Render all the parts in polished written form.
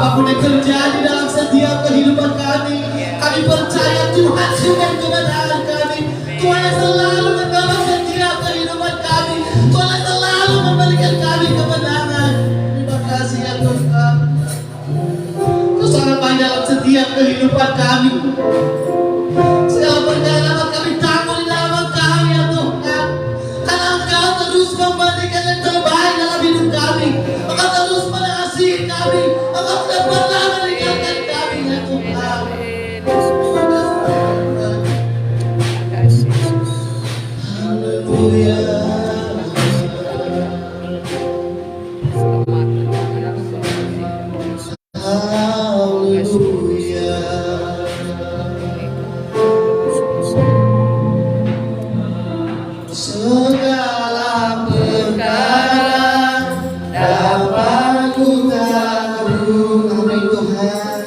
Apapun yang terjadi dalam setiap kehidupan kami, kami percaya Tuhan sumber kebenaran kami. Tuhan yang selalu menolong setiap kehidupan kami. Tuhan yang selalu memberikan kami kebenaran. Terima kasih ya Tuhan. Kau sangat baik dalam setiap kehidupan kami. Segala perkara dapat kami tanggung di dalam kami ya Tuhan. Karena Engkau terus memberikan yang terbaik dalam hidup kami. Engkau terus mengasihi kami. Engkau tidak pernah meninggalkan kami ya Tuhan. Haleluya. Segala perkara dapat ku takluk, amin Tuhan.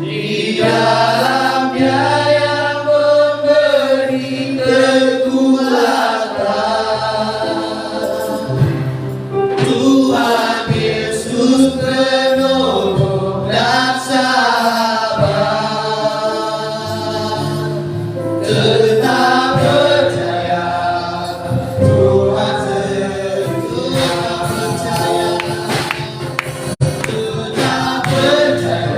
Di dalamnya yang memberi kekuatan, Tuhan Yesus penolong dan sabar. Tetap percaya, Tuhan setia percaya. Tetap percaya.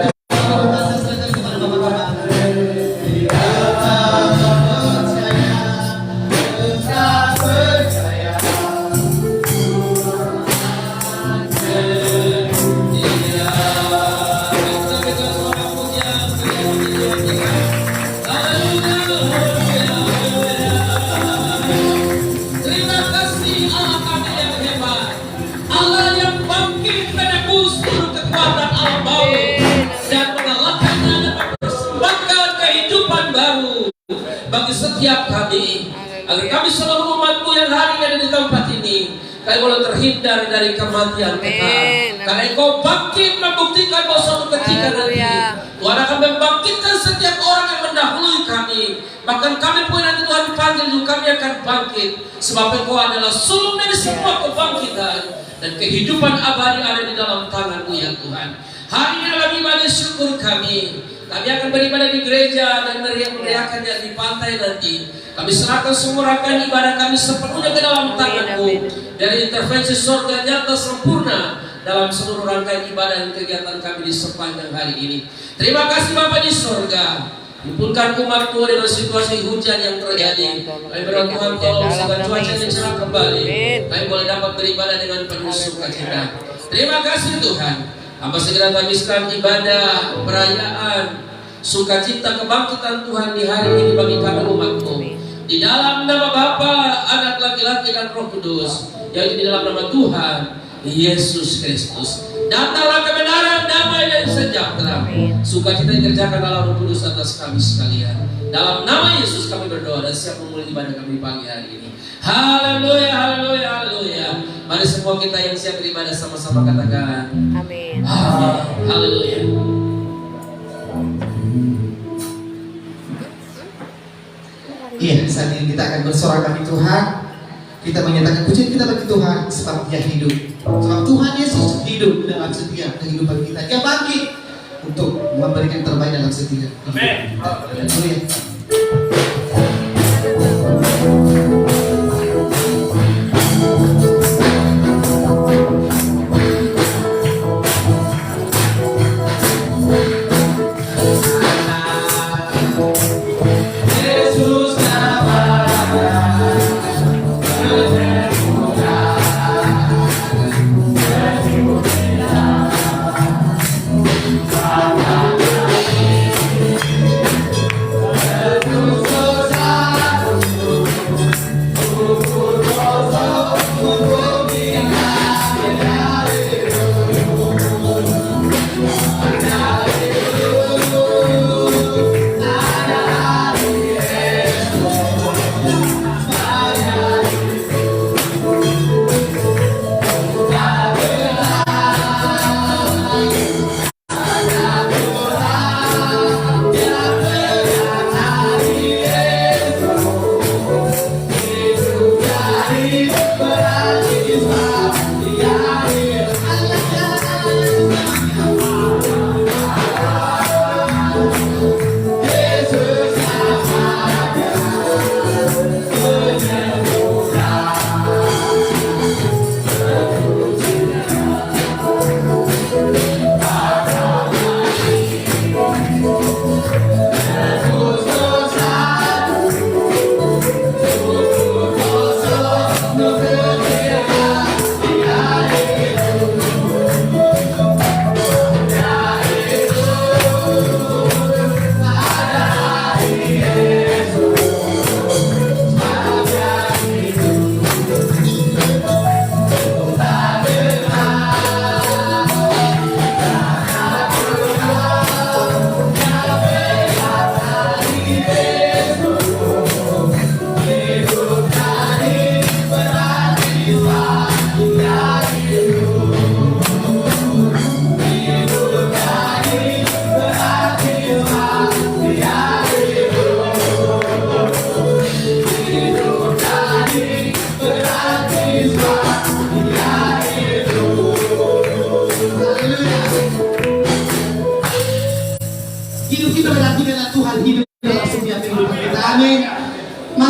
Terima kasih Allah kami yang hebat, Allah yang bangkit menebus seluruh kekuatan alam bawah dan mengalahkannya dan mempersembahkan kehidupan baru bagi setiap kami, agar kami seluruh umat-Mu yang hadir ada di tempat ini kami boleh terhindar dari kematian kekal. Karena Engkau bangkit membuktikan bahwa suatu ketika nanti Tuhan akan membangkitkan setiap orang yang mendahului kami. Bahkan kami pun nanti Tuhan panggil juga kami akan bangkit. Sebab Engkau adalah sulung dari semua kebangkitan dan kehidupan abadi ada di dalam tangan-Mu ya Tuhan. Hari ini dalam ibadah syukur kami akan beribadah di gereja dan meriahkannya di pantai nanti. Kami serahkan semua rangkaian ibadah kami sepenuhnya ke dalam tangan-Mu. Dari intervensi surga nyata sempurna dalam seluruh rangkaian ibadah dan kegiatan kami di sepanjang hari ini. Terima kasih Bapa di surga. Himpunkan umat-Mu dengan situasi hujan yang terjadi. Kami berdoa Tuhan tolong segala cuaca yang cerah kembali. Kami boleh dapat beribadah dengan penuh sukacita. Terima kasih Tuhan. Hamba segera habiskan ibadah perayaan sukacita kebangkitan Tuhan di hari ini bagi kami umat-Mu. Di dalam nama Bapa, Anak laki-laki dan Roh Kudus, yaitu di dalam nama Tuhan Yesus Kristus. Datanglah kebenaran, damai dan sejahtera. Sukacita dikerjakan dalam Roh Kudus atas kami sekalian. Dalam nama Yesus kami berdoa dan siap memulai ibadah kami pagi hari ini. Haleluya, haleluya, haleluya. Mari semua kita yang siap beribadah sama-sama katakan amin. Haleluya. Iya, saat ini kita akan bersorak bagi Tuhan. Kita menyatakan pujian kita bagi Tuhan sebab Dia hidup. Sebab Tuhan Yesus hidup dalam setiap kehidupan kita. Dia bangkit untuk memberikan terbaik dalam setiap kehidupan. Haleluya.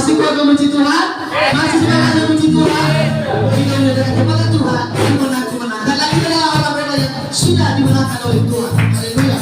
Masih kuat membenci Tuhan? Masih semangat membenci Tuhan? Kita menyatakan kepada Tuhan, aku menang. Dan lagi adalah orang-orang yang sudah dimenangkan oleh Tuhan. Haleluya.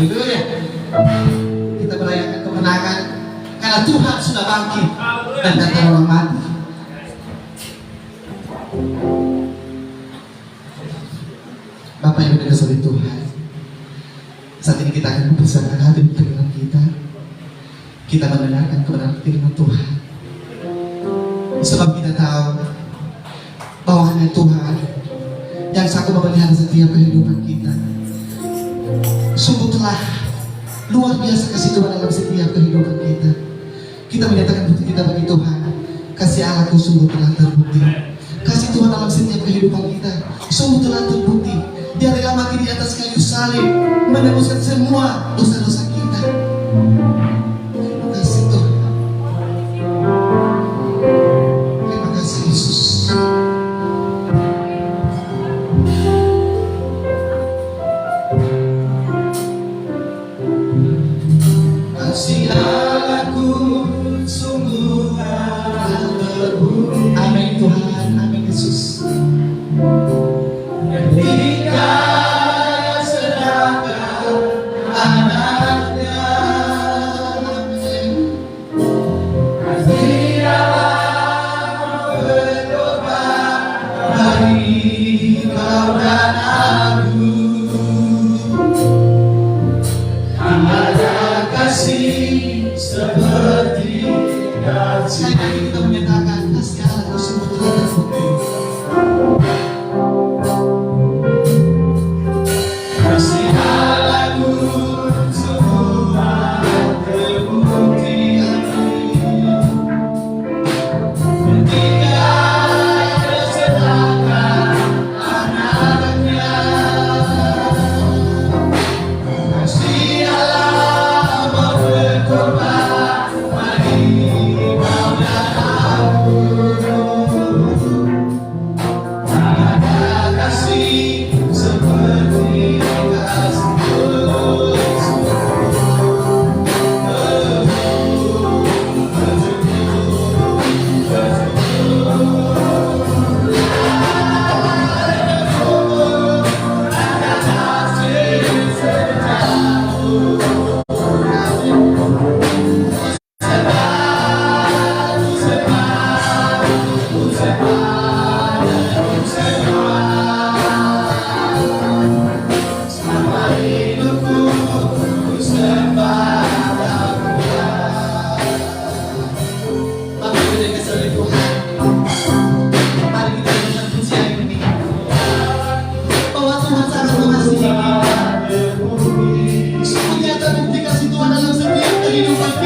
Haleluya. Kita merayakan kemenangan karena Tuhan sudah bangkit dan datang orang mati. Bapak yang berkasih oleh Tuhan, saat ini kita akan bersama hadir firman kita. Kita mendengarkan kebenaran firman Tuhan, sebab kita tahu bahwa hanya Tuhan yang sanggup memelihara setiap kehidupan kita. Sungguh telah luar biasa kasih Tuhan dalam setiap kehidupan kita. Kita menyatakan bukti kita bagi Tuhan. Kasih Allahku sungguh telah terbukti. Kasih Tuhan dalam setiap kehidupan kita sungguh telah terbukti. Dia rela mati di atas kayu salib, menebuskan semua dosa-dosa kita. Terima kasih Tuhan. Terima kasih Yesus. Kasih Allahku sungguh telah terbukti. Amin Tuhan, amin Yesus. Ketika sedangkan anak Sekali lagi kita menyatakan kasih Allah sungguh tiada bukti. Kasih Allahku sungguh terbukti ketika keserahkan anak-anaknya. Kasih Allah mau berkorban, mari kau dan aku. Tiada kasih seperti kasih Yesus.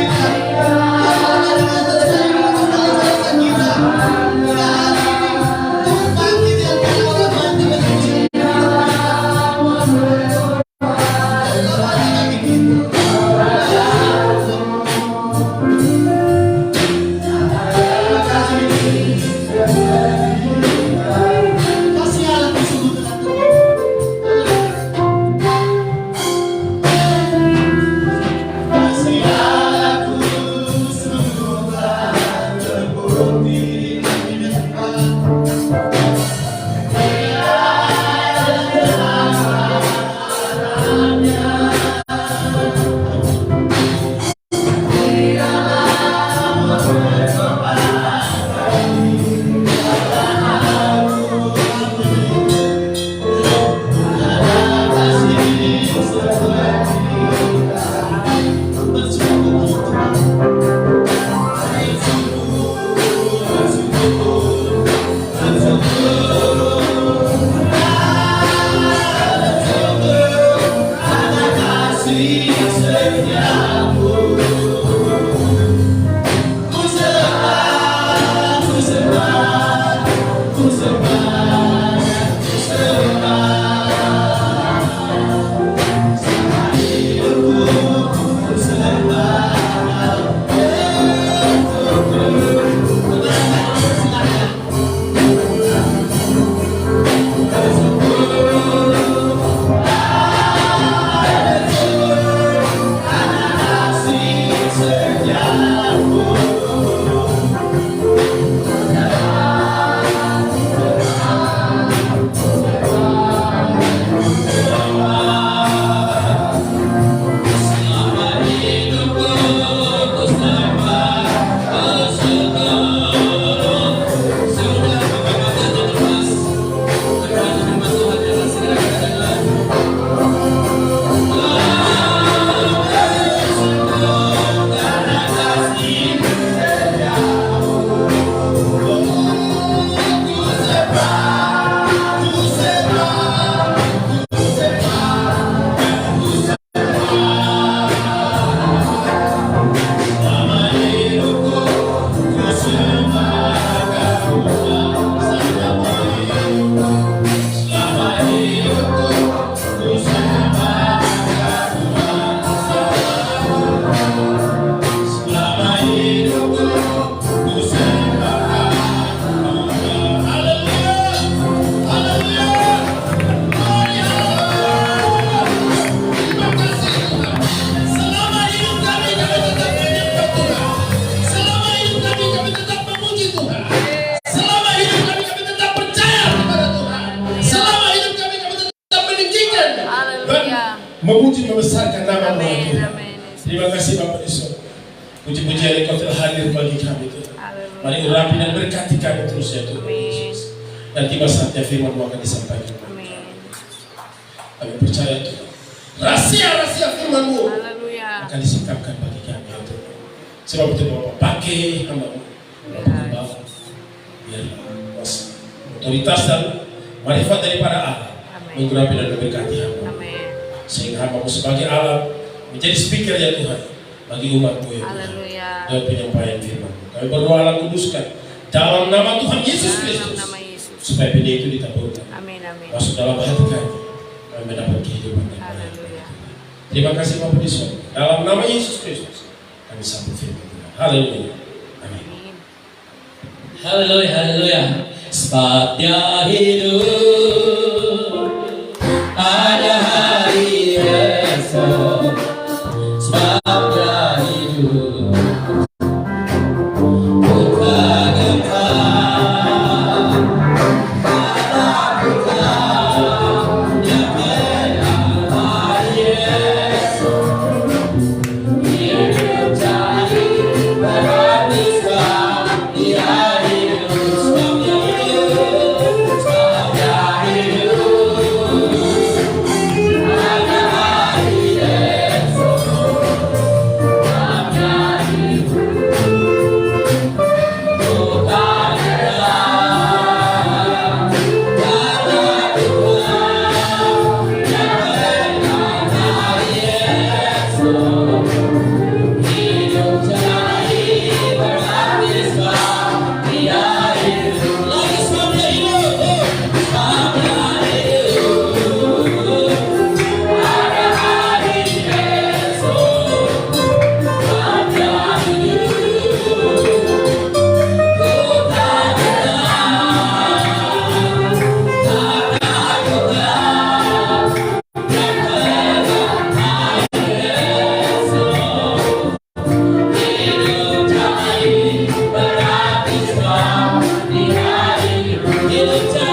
memuji membesarkan nama Allah. Terima kasih Bapak Yesus. Puji-pujian Engkau telah hadir bagi kami Tuhan. Mari urapi dan berkati kami terus ya Tuhan Yesus. Dan tiba saatnya firman-Mu akan disampaikan. Kami percaya Tuhan. Rahasia-rahasia firman-Mu akan disingkapkan bagi kami ya Tuhan. Sebab itu Bapak pakai hamba-Mu Bapak Bapak, biar kuasa, otoritas dan marifat daripada Allah mengurapi dan memberkati hamba. Sehingga hamba sebagai alat menjadi speaker ya Tuhan bagi umat-Mu ya Tuhan. Dan penyampaian firman. Kami berdoa Allah kuduskan dalam nama Tuhan Yesus Kristus supaya benih itu ditaburkan masuk dalam hati kami mendapat kehidupan dan bahagia. Terima kasih Bapak di surga. Dalam nama Yesus Kristus kami sambut firman Tuhan. Haleluya. Amin. Haleluya, haleluya. Sebab Dia hidup, ada hari esok. Sebab Dia hidup, ku tak gentar, tak takut, Dia menang hari esok. Hidup jadi berarti sebab Dia hidup, sebab Dia hidup, sebab Dia hidup. Ada hari esok, sebab Dia hidup. Ku tak gentar, tak takut, Dia menang hari esok. Hidup jadi berarti sebab Dia hidup. Lagi sebab Dia hidup, sebab Dia hidup. Ada hari esok, sebab Dia hidup. Ku tak gentar, tak takut, Dia menang hari esok. Hidup jadi berarti sebab Dia hidup. Hidup jadi berarti,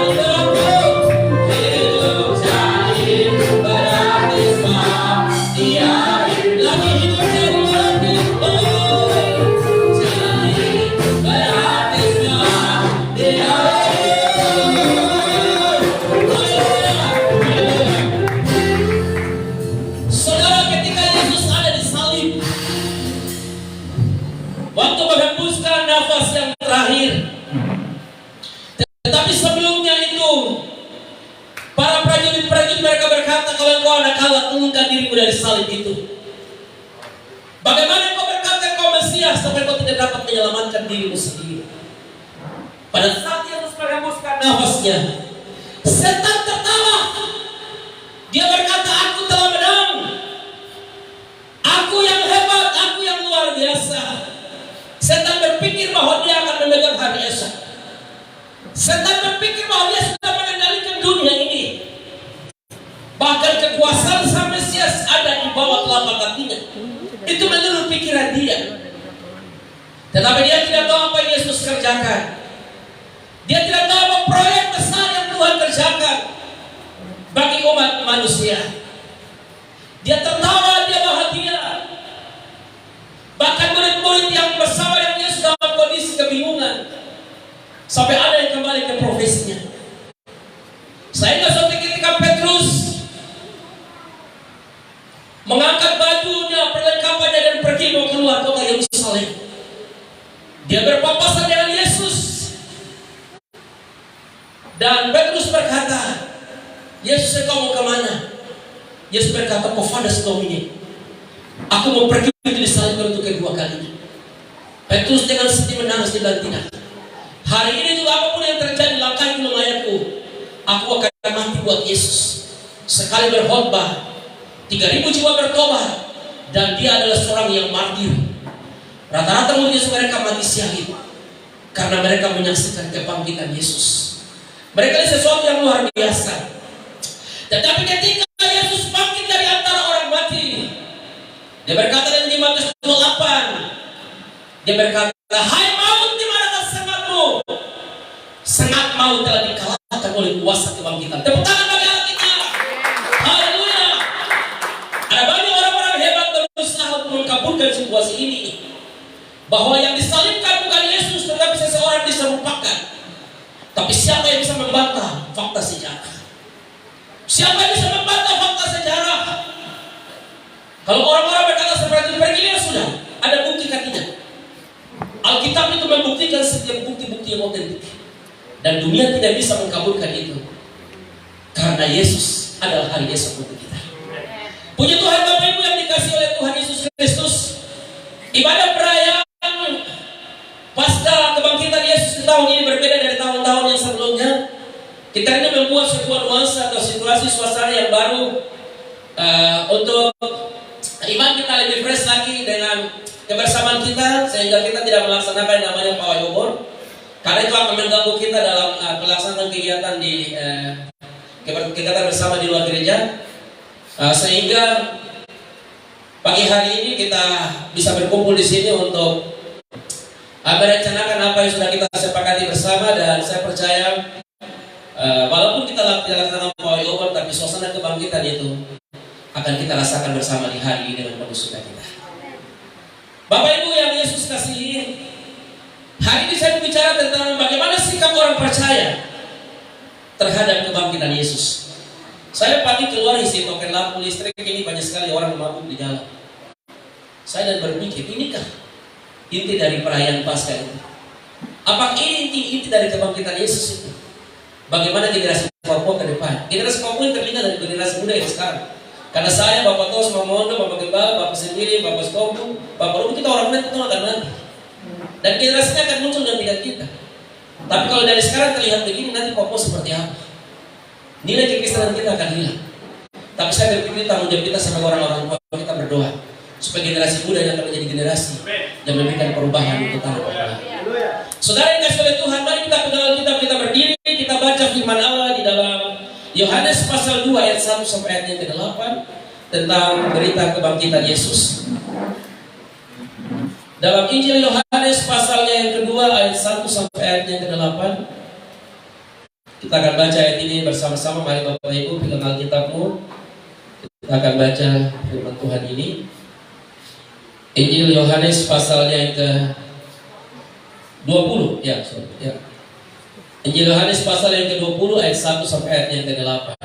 hidup jadi berarti sebab Dia hidup. Lagi hidup jadi berarti, jadi berarti sebab Dia hidup. Saudara, ketika Yesus ada di salib, waktu menghembuskan nafas yang terakhir, tetapi sebelumnya itu para prajurit-prajurit mereka berkata, kalau engkau anak Allah, turunkan dirimu dari salib itu. Bagaimana engkau berkata engkau Mesias sampai engkau tidak dapat menyelamatkan dirimu sendiri? Pada saat Yesus menghembuskan nafasnya, setan tertawa. Dia berkata, aku telah menang. Aku yang hebat, aku yang luar biasa. Setan berpikir bahwa dia akan memegang hari esok. Setan berpikir bahwa dia sudah mengendalikan dunia ini. Bahkan kekuasaan Sang Mesias ada di bawah telapak kakinya. Itu menurut pikiran dia. Tetapi dia tidak tahu apa yang Yesus kerjakan. Dia tidak tahu apa proyek besar yang Tuhan kerjakan bagi umat manusia. Dia tertawa, dia bahagia. Bahkan murid-murid yang bersama dengan Yesus dalam kondisi kebingungan. Sampai ada yang kembali ke profesinya. Sehingga suatu ketika Petrus mengangkat bajunya, perlengkapannya dan pergi mau keluar kota Yerusalem. Dia berpapasan dengan Yesus. Dan Petrus berkata, Yesus, engkau mau kemana? Yesus berkata, Kofadas Domini, aku mau pergi disalibkan untuk kedua kalinya. Petrus dengan sedih menangis di lantai. Hari ini juga apapun yang terjadi, langkahi gunung ayatku, aku akan mati buat Yesus. Sekali berkhotbah, 3.000 jiwa bertobat, dan dia adalah seorang yang martir. Rata-rata murid Yesus mereka mati syahid karena mereka menyaksikan kebangkitan Yesus. Mereka ini sesuatu yang luar biasa. Tetapi ketika Yesus bangkit dari antara orang mati, dia berkata dalam Matius 28, dia berkata, hai maut, di manakah sengatmu? Sengat maut telah dikalahkan oleh kuasa kebangkitan. Tepuk tangan bagi Allah kita. Haleluya. Ada banyak orang-orang hebat berusaha untuk mengkabulkan situasi ini, bahwa yang disalibkan bukan Yesus, tetapi seseorang diserupakan. Tapi siapa yang bisa membantah fakta sejarah? Siapa yang bisa membantah fakta sejarah? Kalau orang-orang berkata seperti itu, pergilah sudah. Ada bukti kakinya. Alkitab Alkitab itu membuktikan setiap bukti-bukti yang otentik. Dan dunia tidak bisa mengkabulkan itu. Karena Yesus adalah hari esok untuk kita. Puji Tuhan Bapak Ibu yang dikasihi oleh Tuhan Yesus Kristus. Ibadah perayaan pasca kebangkitan Yesus di tahun ini berbeda dari tahun-tahun yang sebelumnya. Kita ini membuat sebuah nuansa atau situasi suasana yang baru untuk iman kita lebih fresh lagi dengan kebersamaan kita, sehingga kita tidak melaksanakan yang namanya pawai obor, karena itu akan mengganggu kita dalam pelaksanaan kegiatan di kegiatan bersama di luar gereja, sehingga pagi hari ini kita bisa berkumpul di sini untuk merencanakan apa yang sudah kita sepakati bersama. Dan saya percaya walaupun kita tidak laksanakan pawai obor, tapi suasana kebangkitan itu akan kita rasakan bersama di hari ini dengan penuh sukacita. Bapak Ibu yang Yesus kasihi, hari ini saya bicara tentang bagaimana sikap orang percaya terhadap kebangkitan Yesus. Saya pagi keluar isi token lampu listrik ini, banyak sekali orang mabuk di jalan. Saya dan berpikir, inikah inti dari perayaan Paskah itu? Apakah ini inti dari kebangkitan Yesus itu? Bagaimana generasi Papua ke depan? Generasi Papua yang terlihat dari generasi muda yang sekarang. Karena saya, Bapak Tos, Mama Mondo, Bapak Gembala, Bapak sendiri, Bapak Stompung, Bapak Rubu, kita orang muda, kita akan nanti. Dan generasinya akan muncul dan tidak kita. Tapi kalau dari sekarang terlihat begini, nanti Papua seperti apa? Nilai kekristenan kita akan hilang. Tapi saya berpikir tanggung jawab kita sebagai orang-orang tua, kita berdoa supaya generasi muda yang akan menjadi generasi yang memberikan perubahan untuk tanah Papua. Saudara yang kasih oleh Tuhan, mari kita pegang Alkitab, kita berdiri, kita baca firman Allah di dalam Yohanes pasal 2 ayat 1 sampai ayat yang ke-8 tentang berita kebangkitan Yesus. Dalam Injil Yohanes pasalnya yang kedua ayat 1 sampai ayat yang ke-8. Kita akan baca ayat ini bersama-sama. Mari Bapak Ibu pegang Alkitabmu. Kita akan baca firman Tuhan ini. Injil Yohanes pasalnya yang ke-20. Ya. Injil Yohanes pasal yang ke-20 ayat 1 sampai ayat yang ke-8.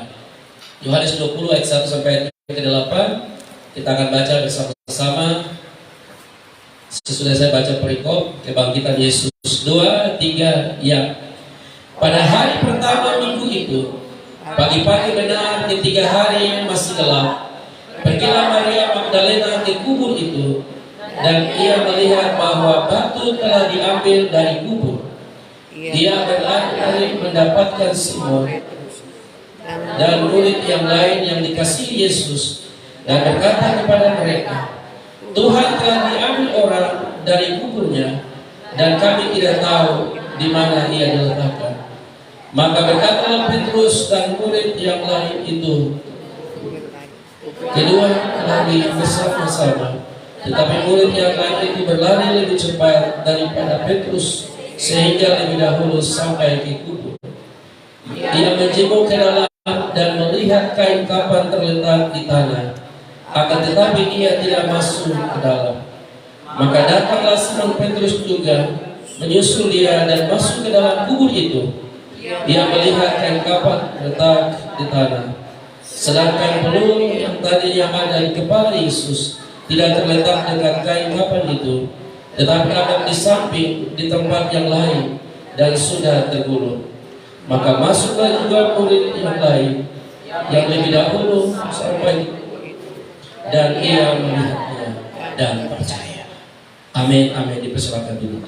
Yohanes 20 ayat 1 sampai ayat yang ke-8. Kita akan baca bersama-sama. Sesudah saya baca perikop kebangkitan Yesus. 2, 3, ya. Pada hari pertama minggu itu, pagi-pagi benar ketika hari masih gelap, pergilah Maria Magdalena ke kubur itu, dan ia melihat bahwa batu telah diambil dari kubur. Dia berlari mendapatkan Simon dan murid yang lain yang dikasihi Yesus, dan berkata kepada mereka, Tuhan telah diambil orang dari kuburnya, dan kami tidak tahu di mana ia diletakkan. Maka berkatalah Petrus dan murid yang lain itu, kedua lagi bersama-sama. Tetapi murid yang lain itu berlari lebih cepat daripada Petrus, sehingga lebih dahulu sampai ke kubur. Ia menjenguk ke dalam dan melihat kain kapan terletak di tanah, akan tetapi ia tidak masuk ke dalam. Maka datanglah Simon Petrus juga, menyusul dia dan masuk ke dalam kubur itu. Dia melihat kain kapan terletak di tanah, sedangkan peluru yang tadinya ada di kepala Yesus tidak terletak dekat kain kapan itu, tetapi ada di samping di tempat yang lain dan sudah tergulung. Maka masuklah juga murid yang lain yang lebih dahulu sampai, dan ia melihatnya dan percaya. Amin, amin. Dipersilakan dulu.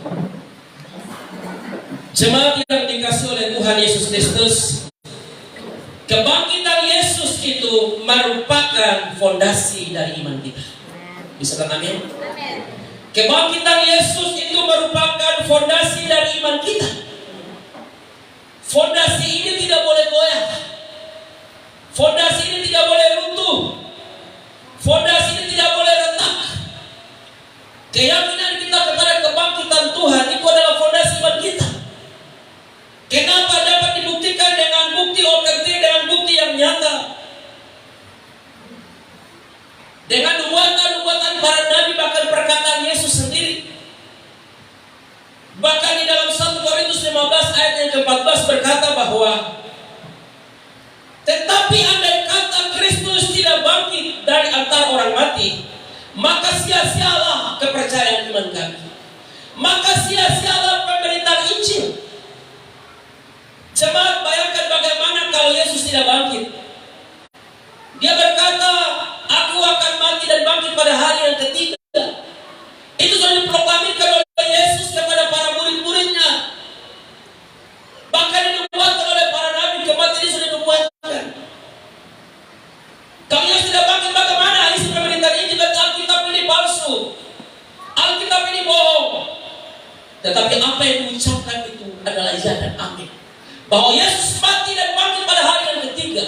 Jemaat yang dikasihi oleh Tuhan Yesus Kristus, kebangkitan Yesus itu merupakan fondasi dari iman kita. Bisa kan amin? Kebangkitan Yesus itu merupakan fondasi dari iman kita. Fondasi ini tidak boleh goyah. Fondasi ini tidak boleh runtuh. Fondasi ini tidak boleh retak. Keyakinan kita kepada kebangkitan Tuhan itu adalah fondasi iman kita. Kenapa dapat dibuktikan dengan bukti otentik, dengan bukti yang nyata, dengan nubuatan para nabi, bahkan perkataan Yesus sendiri. Bahkan di dalam 1 Korintus 15 ayat yang ke-14 berkata bahwa tetapi andai kata Kristus tidak bangkit dari antara orang mati, maka sia-sialah kepercayaan iman kami. maka sia-sialah pemberitaan Injil. Jemaat, bayangkan bagaimana kalau Yesus tidak bangkit. Dia berkata, aku akan mati dan bangkit pada hari yang ketiga. Itu sudah diproklamirkan oleh Yesus kepada para murid-muridnya. Bahkan dinubuatkan oleh para nabi, kematian ini sudah dinubuatkan. Kalau Yesus tidak bangkit, bagaimana isi pemberitaan Injil dan Alkitab ini palsu? Alkitab ini bohong. Tetapi apa yang diucapkan itu adalah iya dan amin. Bahwa Yesus mati dan bangkit pada hari yang ketiga.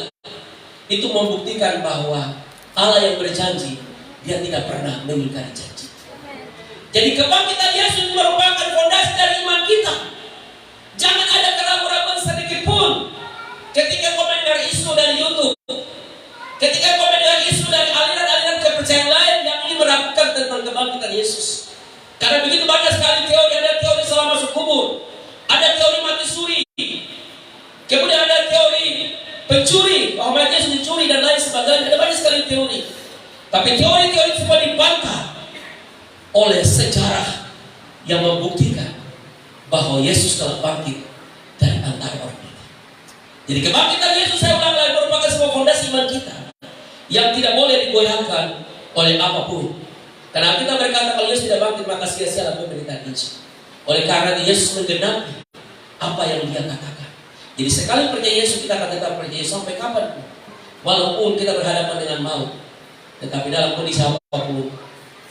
Itu membuktikan bahwa Allah yang berjanji, Dia tidak pernah mengingkari janji. Jadi kebangkitan Yesus merupakan fondasi dari iman kita. Jangan ada keraguan-keraguan sedikit pun ketika kau mendengar isu dari YouTube, ketika kau mendengar isu dari aliran-aliran kepercayaan lain yang ingin meragukan tentang kebangkitan Yesus. Karena begitu banyak sekali teori, ada teori setelah masuk kubur, ada teori mati suri, kemudian ada teori pencuri, bahwa mayat Yesus dicuri dan lain sebagainya. Ada banyak sekali teori. Tapi teori-teori semua dibantah oleh sejarah yang membuktikan bahwa Yesus telah bangkit dari antara orang mati. Jadi kebangkitan Yesus, saya ulang lagi, merupakan sebuah fondasi iman kita yang tidak boleh digoyahkan oleh apapun. Karena kita berkata kalau Yesus tidak bangkit, maka sia-sia pemberitaan Injil. Oleh karena Yesus menggenapi apa yang Dia katakan. Jadi sekali percaya Yesus, kita akan tetap percaya Yesus sampai kapan pun. Walaupun kita berhadapan dengan maut, tetapi dalam kondisi apapun,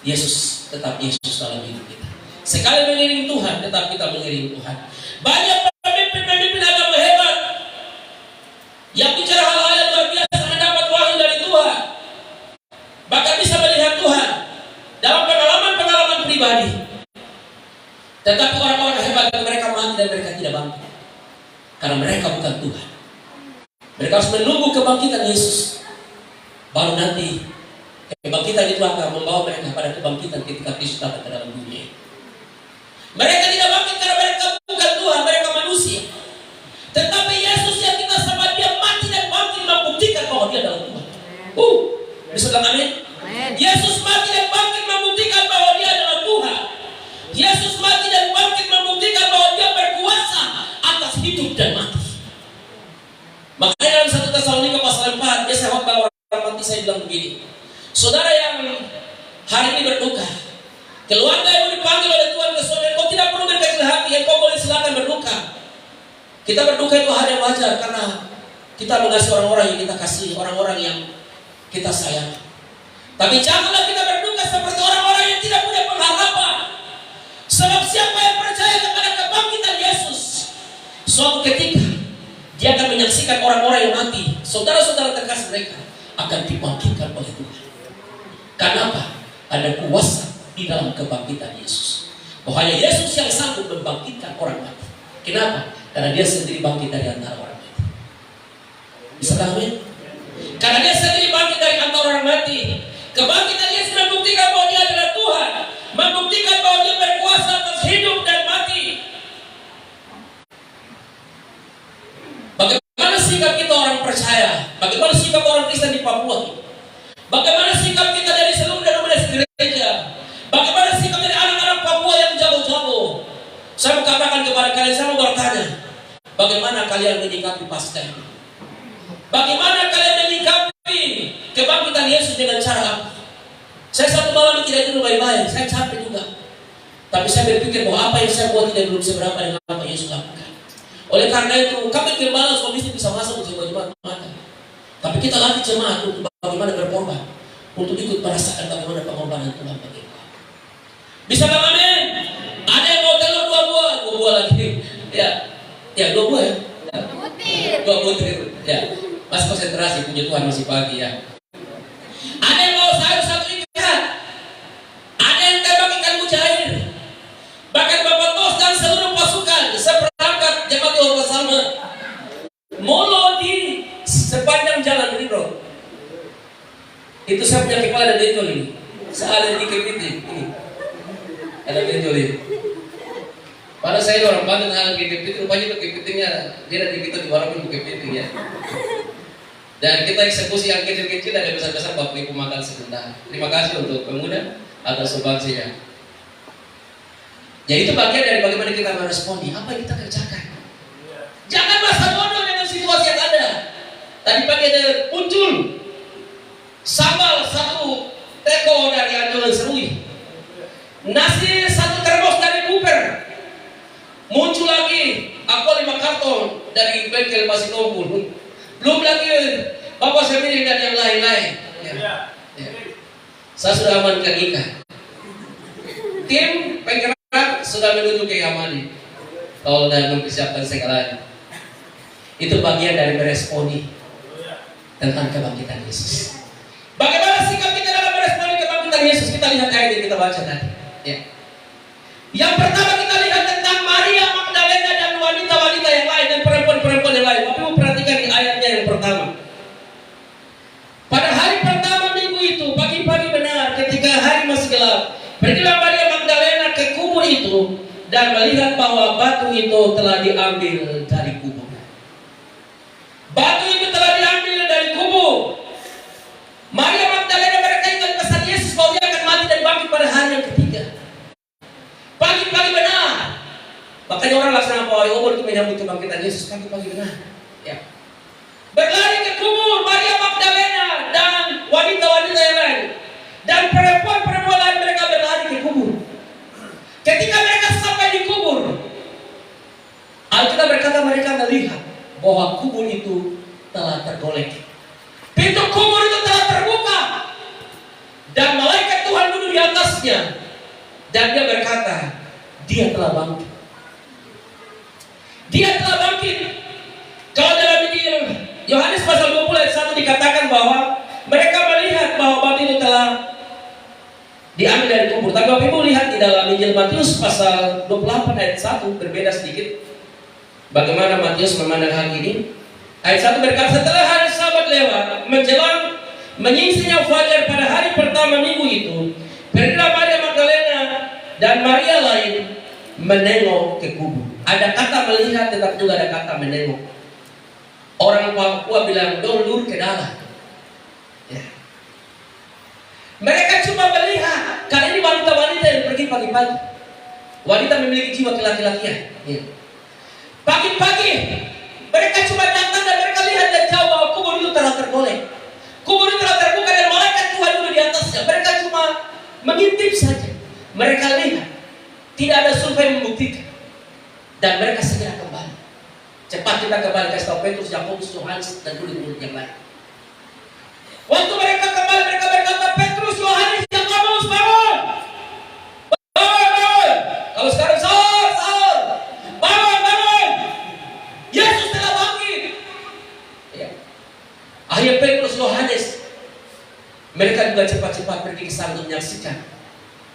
Yesus tetap Yesus dalam hidup kita. Sekali mengiring Tuhan, tetap kita mengiring Tuhan. Banyak pemimpin-pemimpin agama hebat yang bicara hal-hal yang luar biasa, mendapat wahyu dari Tuhan, bahkan bisa melihat Tuhan dalam pengalaman-pengalaman pribadi. Tetapi orang-orang hebat, mereka mati dan mereka tidak bangkit. Karena mereka bukan Tuhan. Mereka harus menunggu kebangkitan Yesus. Baru nanti kebangkitan itu akan membawa mereka pada kebangkitan ketika Kristus datang ke dalam dunia. Mereka tidak bangkit karena mereka bukan Tuhan, mereka manusia. Tetapi Yesus yang kita sama Dia mati dan bangkit membuktikan bahwa Dia adalah Tuhan. Bisa bilang amin? Yesus mati dan bangkit membuktikan bahwa Dia adalah Tuhan. Yesus mati dan bangkit membuktikan bahwa Dia berkuasa atas hidup dan mati. Makanya dalam 1 Tesalonika pasal 4, dia sahabat bahwa orang mati, saya bilang begini. Saudara yang hari ini berduka, keluarga yang dipanggil oleh Tuhan ke surga, kau tidak perlu berkecil hati, kau boleh silakan berduka. Kita berduka itu hal yang wajar karena kita mengasihi orang-orang yang kita kasih, orang-orang yang kita sayang. Tapi janganlah kita berduka seperti orang-orang yang tidak punya pengharapan. Sebab siapa yang percaya kepada kebangkitan Yesus, suatu ketika dia akan menyaksikan orang-orang yang mati, saudara-saudara terkasih mereka akan dibangkitkan oleh Tuhan. Kenapa? Ada kuasa di dalam kebangkitan Yesus. Pokoknya Yesus yang sanggup membangkitkan orang mati. Kenapa? Karena Dia sendiri bangkit dari antara orang mati. Bisa amin? Karena Dia sendiri bangkit dari antara orang mati. Kebangkitan Yesus membuktikan bahwa Dia adalah Tuhan, membuktikan bahwa Dia berkuasa atas hidup dan mati. Bagaimana sikap kita orang percaya? Bagaimana sikap orang Kristen di Papua? Bagaimana sikap kita dari seluruh denominasi gereja? Bagaimana sikap dari anak-anak Papua yang jauh-jauh? Saya mau katakan kepada kalian, saya mau bertanya, bagaimana kalian menyikapi Paskah ini? Bagaimana kalian menyikapi kebangkitan Yesus dengan cara apa? Saya satu malam tidak tidur baik-baik, saya capek juga. Tapi saya berpikir bahwa apa yang saya buat tidak belum seberapa dengan apa Yesus lakukan. Oleh karena itu, kami gembala komisi bisa masuk ke sebuah jemaat. Tapi kita latih jemaat untuk bagaimana berkorban, untuk ikut merasakan bagaimana pengorbanan Tuhan bagi kita. Bisa bang amin? Ada yang mau telur 2 buah lagi? Ya 2 buah ya. 2 butir. Ya, masih konsentrasi, puji Tuhan masih pagi ya. Ada yang mau sayur 1 ikan? Ada yang tembak ikan mujair? Bahkan Bapak Tos dan seluruh pasukan seperangkat jemaat Tuhan bersama molo di sepanjang jalan Ridho. Itu saya punya kepala ada benjol ini. Saya ada di kepiting ini. Ada benjol ini. Padahal saya orang Banten ada di kepiting, rupanya itu kepitingnya dia ada di kita di walaupun kepiting ya. Dan kita eksekusi yang kecil-kecil ada besar-besar Bapak Ibu makan sebentar. Terima kasih untuk pemuda atas sumbangsinya. Ya itu bagian dari bagaimana kita meresponi apa yang kita kerjakan. Jangan merasa bodoh dengan situasi yang ada. Tadi pagi ada muncul sambal 1 teko dari Andolan Serui, nasi 1 termos dari Buper, muncul lagi aku 5 karton dari bengkel Masih Kumpul, belum lagi Bapak Semiri dan yang lain-lain. Ya. Saya sudah amankan ikan. Tim penggerak sudah menuju ke Yamani. Kalau sudah mempersiapkan segalanya. Itu bagian dari meresponi tentang kebangkitan Yesus. Bagaimana sikap kita dalam meresponi kebangkitan Yesus? Kita lihat ayat yang kita baca tadi. Ya. Yang pertama kita lihat tentang Maria Magdalena dan wanita-wanita yang lain dan perempuan-perempuan yang lain. Bapak perhatikan di ayatnya yang pertama. Pada hari pertama minggu itu, pagi-pagi benar, ketika hari masih gelap, pergilah Maria Magdalena ke kubur itu dan melihat bahwa batu itu telah diambil dari kubur. Batu itu telah diambil dari kubur. Maria Magdalena berkaitan pesan Yesus bahwa dia akan mati dan bangkit pada hari yang ketiga. Pagi-pagi benar. Makanya orang laksana pawai obor itu menyambut kebangkitan Yesus pagi-pagi benar. Ya. Berlari ke kubur Maria Magdalena dan wanita-wanita yang lain. Dan perempuan-perempuan lain mereka berlari ke kubur. Ketika mereka sampai di kubur, Alkitab berkata mereka melihat bahwa kubur itu telah tergolek. Pintu kubur itu telah terbuka. Dan malaikat Tuhan duduk di atasnya. Dan dia berkata, dia telah bangkit. Dia telah bangkit. Kalau dalam Injil Yohanes pasal 20 ayat 1 dikatakan bahwa mereka melihat bahwa batu itu telah diambil dari kubur. Tapi Bapak Ibu lihat di dalam Injil Matius pasal 28 ayat 1 berbeda sedikit. Bagaimana Matius memandang hal ini? Ayat 1 berkata, setelah hari Sabat lewat, menjelang menyingsinya fajar pada hari pertama minggu itu, pergilah Maria Magdalena dan Maria lain menengok ke kubur. Ada kata melihat, tetapi juga ada kata menengok. Orang Papua bilang, dong lur ke dalam. Ya. Mereka cuma melihat, karena ini wanita-wanita yang pergi pagi-pagi. Wanita memiliki jiwa kelaki-lakian. Ya. Pagi-pagi mereka cuma datang dan mereka lihat dari jauh bahwa kubur itu telah tergolek. Kubur itu telah terbuka dan malaikat Tuhan duduk di atasnya. Mereka cuma mengintip saja. Mereka lihat, tidak ada survei membuktikan. Dan mereka segera kembali. Cepat kita kembali kasih tahu Petrus, Yakobus, Yohanes dan murid-murid yang lain. Waktu mereka kembali, mereka berkata, Petrus, Yohanes, Yakobus, bangun! Bangun! Kalau sekarang sahur! Bangun! Yesus telah bangkit. Ya. Akhirnya Petrus, Yohanes, mereka juga cepat-cepat pergi ke sana untuk menyaksikan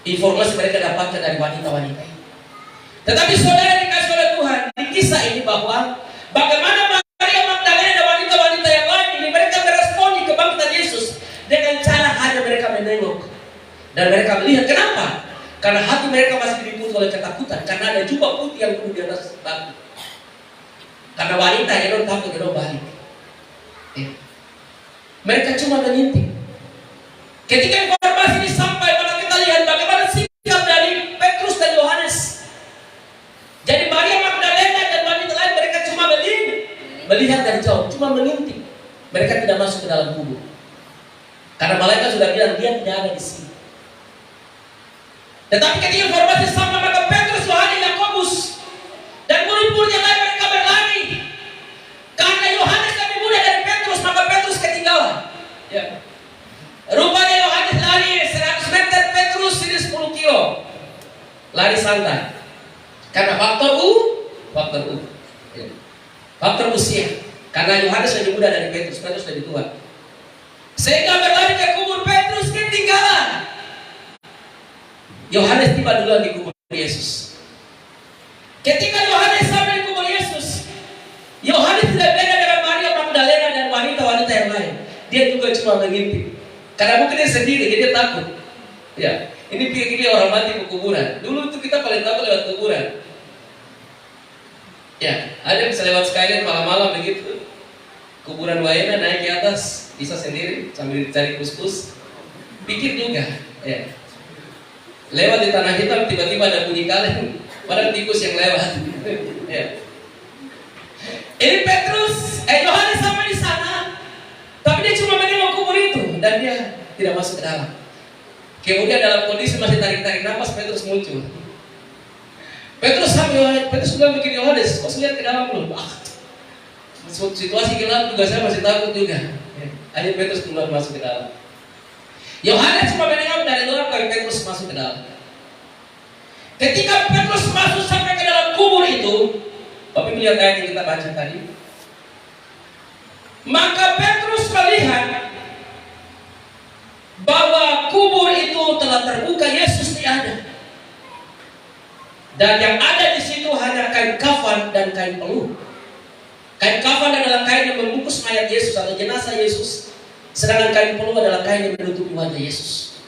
informasi mereka dapatkan dari wanita-wanita ini. Tetapi saudara dikasih oleh Tuhan, di kisah ini bahwa bagaimana Maria Magdalena dan wanita-wanita yang lain ini mereka meresponi kebangkitan Yesus dengan cara hanya mereka menengok dan mereka melihat. Kenapa? Karena hati mereka masih diliputi oleh ketakutan, karena ada jubah putih yang turun di atas batu. Karena wanita yang takut yang balik. Ya. Mereka cuma mengintip. Ketika informasi ini sampai, maka kita lihat bagaimana sikap dari Petrus dan Yohanes. Jadi Maria Magdalena dan wanita lain mereka cuma melihat dari jauh, cuma mengintip. Mereka tidak masuk ke dalam kubur. Karena malaikat sudah bilang dia tidak ada di sini. Tetapi ketika informasi sampai, maka Petrus, Yohanes, Yakobus dan murid-murid yang lain mereka berlari. Karena Yohanes lebih muda dari Petrus, maka Petrus ketinggalan. Ya. Rupanya Yohanes lari 100 meter, Petrus ini 10 kilo. Lari santai. Karena faktor usia. Karena Yohanes lebih muda dari Petrus, Petrus lebih tua. Sehingga berlari ke kubur, Petrus ketinggalan. Yohanes tiba duluan di kubur Yesus. Ketika Yohanes sampai di kubur Yesus, Yohanes tidak beda dengan Maria Magdalena dan wanita-wanita yang lain. Dia juga cuma mengintip. Karena mungkin dia sendiri, jadi dia takut. Ya, ini pikir-pikir orang mati ke kuburan. Dulu itu kita paling takut lewat kuburan. Ya, ada yang bisa lewat Skyline malam-malam begitu. Kuburan Wayana naik ke atas, bisa sendiri sambil cari kus-kus. Pikir juga, ya. Lewat di tanah hitam tiba-tiba ada bunyi kaleng. Padahal tikus yang lewat. Ya. Ini Yohanes sampai di sana, tapi dia cuma menengok kubur itu dan dia tidak masuk ke dalam. Kemudian dalam kondisi masih tarik-tarik nafas, Petrus muncul. Petrus juga bikin Yohanes, kok lihat ke dalam belum? Situasi gelap juga saya masih takut juga. Akhirnya Petrus keluar masuk ke dalam. Yohanes cuma menengok dari luar, tapi Petrus masuk ke dalam. Ketika Petrus masuk sampai ke dalam kubur itu, Bapak melihat ayat yang kita baca tadi. Maka Petrus melihat bahwa kubur itu telah terbuka, Yesus tidak ada. Dan yang ada di situ hanya kain kafan dan kain peluh. Kain kafan adalah kain yang membungkus mayat Yesus atau jenazah Yesus, sedangkan kain peluh adalah kain yang menutupi wajah Yesus.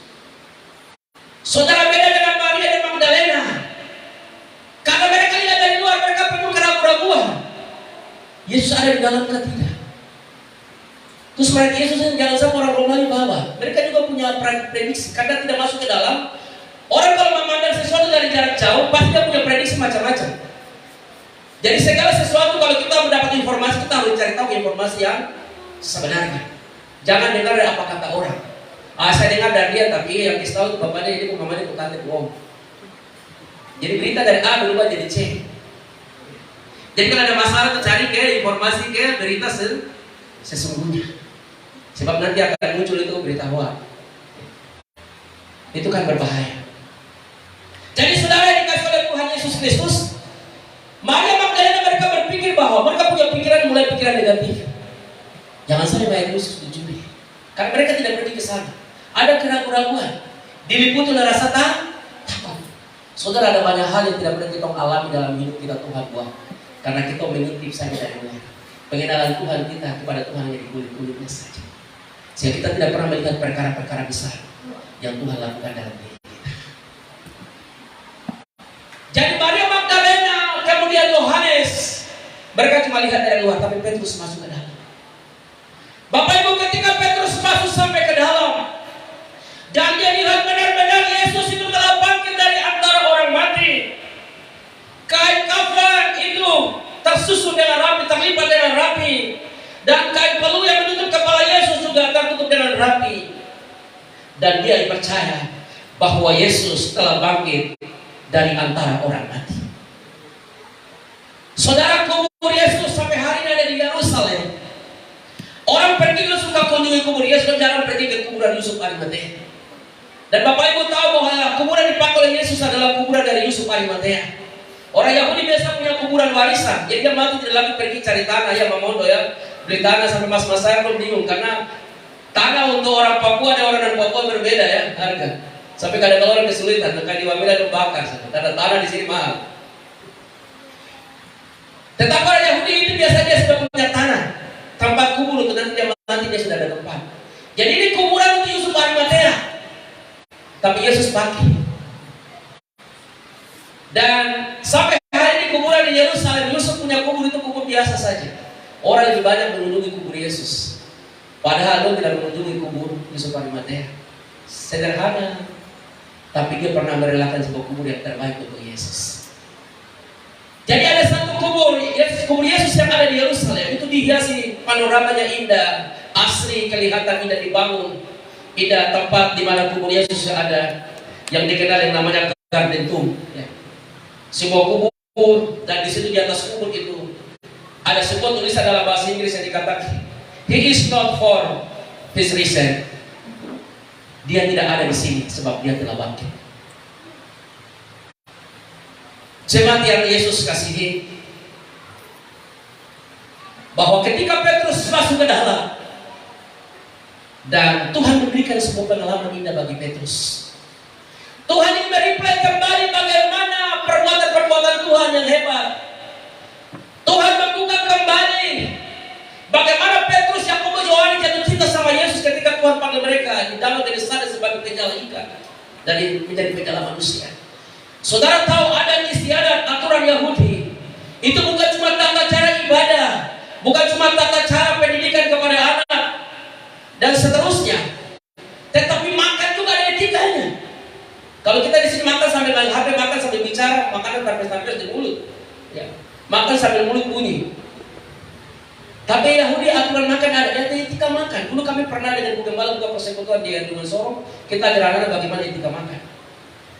Saudara, beda dengan Maria dan Magdalena. Karena mereka lihat dari luar, mereka penuh keraguan-keraguan. Yesus ada di dalam atau tidak? Terus mereka Yesus yang jalan sama orang Romawi bawa. Mereka juga punya prediksi, karena tidak masuk ke dalam. Orang kalau memandang sesuatu dari jarak jauh, pasti dia punya prediksi macam-macam. Jadi segala sesuatu kalau kita mendapat informasi, kita harus cari tahu informasi yang sebenarnya. Jangan dengar dari apa kata orang. Saya dengar dari dia, tapi yang kasih tahu itu bapaknya ini mamanya itu tante bohong. Jadi berita dari A berubah jadi C. Jadi kalau ada masalah tuh cari ke informasi ke berita sesungguhnya. Sebab nanti akan muncul itu berita hoax. Itu kan berbahaya. Jadi saudara yang dikasih oleh Tuhan Yesus Kristus, Maria Magdalena mereka berpikir bahwa mereka punya mulai pikiran negatif. Jangan sampai mayat Yesus dicuri. Karena mereka tidak pergi ke sana. Ada keraguan-keraguan, diliputi oleh rasa takut. Saudara, ada banyak hal yang tidak pernah kita alami dalam hidup kita Tuhan buat. Karena kita mengintip saja dari luar. Pengenalan Tuhan kita kepada Tuhan yang di kulit-kulitnya saja. Sehingga kita tidak pernah melihat perkara-perkara besar yang Tuhan lakukan dalam diri kita. Jadi Maria Magdalena, kemudian Yohanes, mereka cuma lihat dari luar, tapi Petrus masuk ke dalam. Bapak Ibu, ketika Petrus masuk sampai ke dalam, dan dia lihat benar-benar Yesus itu telah bangkit dari antara orang mati. Kain kafan itu tersusun dengan rapi, terlipat dengan rapi, dan kain peluh yang menutup kepala Yesus juga tertutup dengan rapi. Dan dia percaya bahwa Yesus telah bangkit dari antara orang mati. Saudara, kubur Yesus sampai hari ini ada di Yerusalem. Orang pergi itu suka kunjungi kubur Yesus, jarang pergi ke kuburan Yusuf Arimatea. Dan Bapak Ibu tahu bahwa kuburan dipakai oleh Yesus adalah kuburan dari Yusuf Arimatea. Orang Yahudi biasa punya kuburan warisan, jadi dia mati tidak lagi pergi cari tanah ya Mamondo ya, beli tanah sampai mas-mas saya belum bingung karena tanah untuk orang Papua dan orang Papua berbeda ya harga. Sampai kadang-kadang orang kesulitan, kayak di Wamena itu bakar, karena tanah di sini mahal. Tetapi orang Yahudi itu biasa dia sudah punya tanah, tempat kubur untuk nanti dia sudah ada tempat. Jadi ini kuburan untuk Yusuf Arimatea, tapi Yesus pakai. Dan sampai hari ini kuburan di Yerusalem, Yusuf punya kubur itu kubur biasa saja. Orang lebih banyak mengunjungi kubur Yesus, padahal lo tidak mengunjungi kubur Yusuf Arimatea. Sederhana, tapi dia pernah merelakan sebuah kubur yang terbaik untuk Yesus. Jadi ada satu kubur Yesus yang ada di Yerusalem, itu dihiasi panoramanya indah, asri, kelihatan indah dibangun, indah tempat di mana kubur Yesus ada, yang dikenal yang namanya Garden Tomb. Ya. Sebuah kubur, dan di situ di atas kubur itu ada sebuah tulisan dalam bahasa Inggris yang dikatakan, He is not for his reason. Dia tidak ada di sini sebab dia telah bangkit. Jemaat yang Yesus kasihi, bahwa ketika Petrus masuk ke dalam dan Tuhan memberikan sebuah pengalaman indah bagi Petrus. Tuhan ingin mereplay kembali bagaimana perbuatan-perbuatan Tuhan yang hebat. Tuhan membuka kembali bagaimana Petrus, Yakobus, Yohanes jatuh cinta sama Yesus ketika Tuhan panggil mereka di dalam dari sana sebagai penjala ikan dari menjadi penjala manusia. Saudara tahu ada istiadat aturan Yahudi itu bukan cuma tata cara ibadah, bukan cuma tata cara pendidikan kepada anak dan seterusnya, tetapi makan juga ada etikanya. Kalau kita di sini makan sambil main HP, makan sambil bicara, makanan tampil-tampil di mulut. Ya. Makan sambil mulut bunyi. Tapi Yahudi aturan makan ada, ya etika makan. Dulu kami pernah dengan Bu Gembala buka persekutuan di Andungan Sorong, kita ajar anak bagaimana etika makan.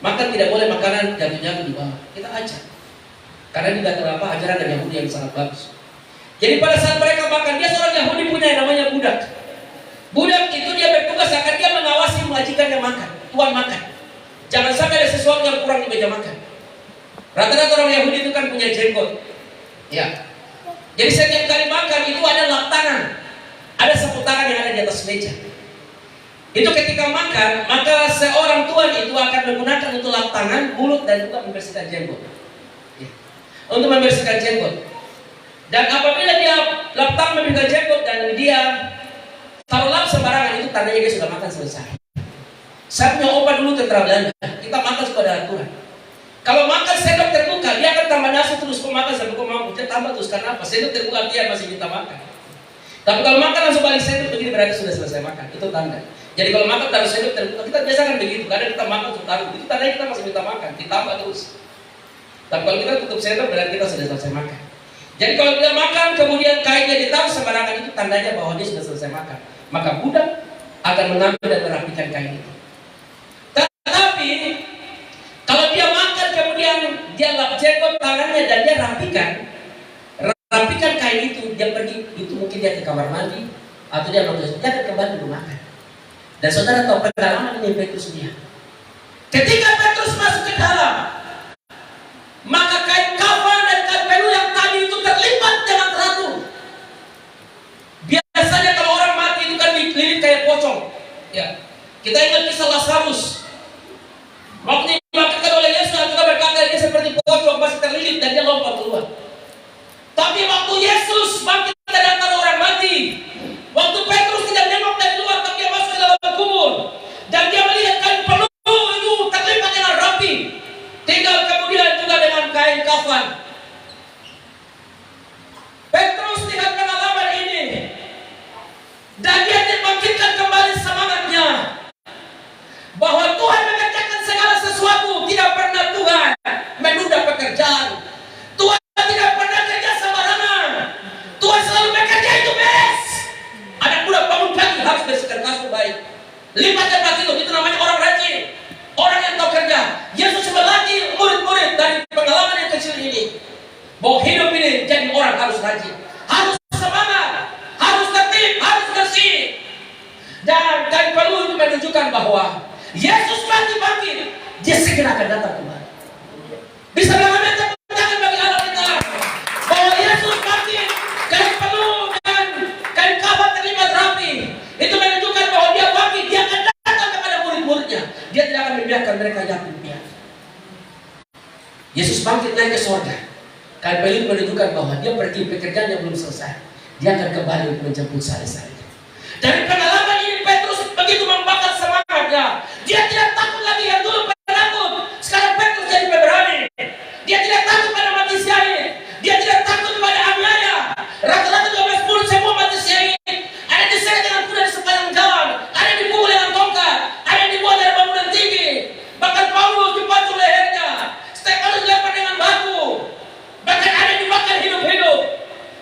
Makan tidak boleh makanan jatuh-jatuh di bawah. Kita ajar. Karena ini apa ajaran dari Yahudi yang sangat bagus. Jadi pada saat mereka makan, dia seorang Yahudi punya yang namanya budak. Budak itu dia bertugas akan dia mengawasi majikan yang makan, tuan makan. Jangan sampai ada sesuatu yang kurang di meja makan. Rata-rata orang Yahudi itu kan punya jenggot. Ya. Jadi setiap kali makan itu ada lap tangan. Ada sapu tangan yang ada di atas meja. Itu ketika makan, maka seorang tuan itu akan menggunakan untuk lap tangan, mulut, dan juga membersihkan jenggot. Ya. Untuk membersihkan jenggot. Dan apabila dia lap tangan membersihkan jenggot dan dia taruh lap sembarangan, itu tandanya dia sudah makan selesai. Saya punya opa dulu tentara Belanda. Kita makan suka ada aturan. Kalau makan sendok terbuka, dia akan tambah nasi terus. Kau makan sampai kau mau, dia tambah terus. Karena apa? Sendok terbuka dia masih minta makan. Tapi kalau makan langsung balik sendok begini berarti sudah selesai makan. Itu tanda. Jadi kalau makan taruh sendok terbuka, kita biasakan begitu. Kadang kita makan sudah taruh, itu tandanya kita masih minta makan. Ditambah terus. Tapi kalau kita tutup sendok berarti kita sudah selesai makan. Jadi kalau dia makan kemudian kainnya ditaruh sembarangan, itu tandanya bahwa dia sudah selesai makan. Maka budak akan mengambil dan merapikan kain itu. Tetapi kalau dia makan kemudian dia lap jenggot tangannya dan dia rapikan kain itu, dia pergi, itu mungkin dia ke kamar mandi atau dia akan kembali ke makan. Dan saudara tahu pengalaman ini Petrus dia. Ketika Petrus masuk ke dalam, maka kain kafan dan kain pelu yang tadi itu terlipat dengan teratur. Biasanya kalau orang mati itu kan dililit kayak pocong. Ya, kita ingat kisah Lazarus. Waktu dimakan oleh Yesus, juga berkata dia seperti pocong masih terlilit dan dia lompat keluar. Tapi waktu Yesus bangkit dari antara orang mati, waktu Petrus tidak nengok dari luar, tapi dia masuk ke dalam kubur dan dia melihat kain peluh itu terlipat dengan rapi, tinggal kemudian juga dengan kain kafan. Petrus lihat pengalaman ini dan dia dibangkitkan kembali semangatnya bahwa Tuhan mengerjakan segala sesuatu. Tidak pernah Tuhan menunda pekerjaan. Tuhan tidak pernah kerja sembarangan. Tuhan selalu bekerja itu beres. Anak muda bangun pagi harus bersihkan kasur baik. Lipatkan pagi itu namanya orang rajin, orang yang tahu kerja. Yesus melatih murid-murid dari pengalaman yang kecil ini bahwa hidup ini jadi orang harus rajin, harus semangat, harus tertib, harus bersih. Dan kain peluh itu menunjukkan bahwa Yesus bangkit, dia segera akan datang kembali. Bisa mengambil tepuk tangan bagi Allah kita bahwa Yesus bangkit, kain peluh dan kain kafan terlipat rapi. Itu menunjukkan bahwa dia bangkit, dia akan datang kepada murid-muridnya. Dia tidak akan membiarkan mereka yatim piatu. Yesus bangkit naik ke surga. Kain peluh menunjukkan bahwa dia pergi, pekerjaan yang belum selesai. Dia akan kembali untuk menjemput sehari-hari. Dari pengalaman ini Petrus begitu membakar semangatnya. Dia tidak takut lagi, yang dulu penakut. Sekarang Petrus jadi pemberani. Dia tidak takut pada mati syahid. Dia tidak takut pada aniaya. Rata-rata 12 murid semua mati syahid. Ada diseret dengan kuda di sepanjang jalan. Ada dipukul dengan tongkat. Ada dibuat dari bangunan tinggi. Bahkan Paulus dipacu lehernya. Stefanus dilempar dengan batu. Bahkan ada dibakar hidup-hidup.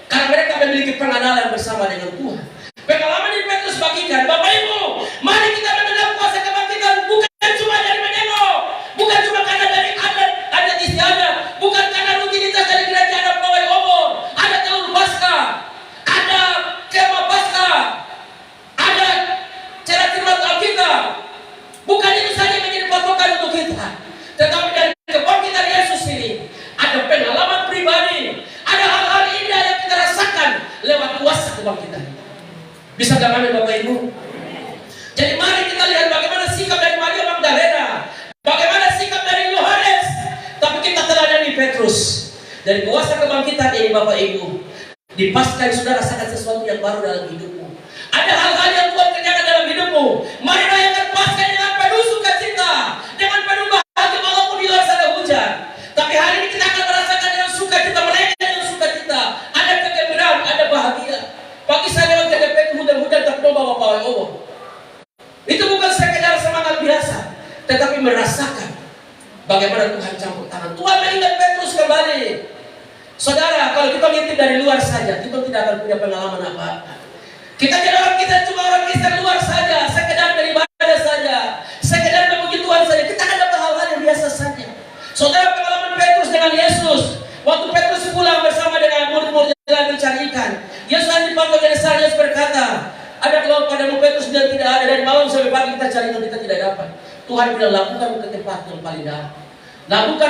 Karena mereka memiliki pengenalan bersama dengan Tuhan. Pengalaman ini Petrus bagikan. Bapak Ibu, mari kita mengenal kuasa kebangkitan bukan cuma dari menengok, bukan cuma karena dari adat istiadat, bukan karena rutinitas dari gereja ada pawai obor, ada telur Paskah, ada kemah Paskah, ada cara firman Alkitab. Bukan itu saja yang menjadi patokan untuk kita, tetapi dari kebangkitan Yesus ini ada pengalaman pribadi, ada hal-hal indah yang kita rasakan lewat kuasa kebangkitan. Bisa gak amin Bapak Ibu? Jadi mari kita lihat bagaimana sikap dari Maria Magdalena, bagaimana sikap dari Yohanes, tapi kita teladani Petrus. Dari kuasa kebangkitan ini Bapak Ibu, di Paskah saudara rasakan sesuatu yang baru dalam hidupmu. Ada hal-hal yang Tuhan kerjakan dalam hidupmu. Mari rayakan Paskah dengan penuh sukacita, dengan penuh bahagia walaupun di luar sana hujan. Tapi hari ini kita akan merasakan dengan sukacita, merayakan dengan sukacita. Ada kegembiraan, ada bahagia. Pagi saya lewat TDP hujan-hujan tak bawa pawai obor. Itu bukan sekedar semangat biasa, tetapi merasa merasakan bagaimana Tuhan campur tangan. Tuhan mengingat Petrus kembali. Saudara, kalau kita ngintip dari luar saja, kita tidak akan punya pengalaman apa-apa. Kita cuma orang Kristen luar saja, sekedar beribadah saja, sekedar memuji Tuhan saja. Kita akan dapat hal-hal yang biasa saja. Saudara, pengalaman Petrus dengan Yesus, waktu Petrus pulang bersama dengan murid-murid jalan mencari ikan, Yesus dipanggil dari sana. Yesus berkata, ada kalau padamu Petrus dan tidak ada, dari malam sampai pagi kita cari dan kita tidak dapat. Tuhan bilang, lakukan ke tempat yang paling dalam. Lakukan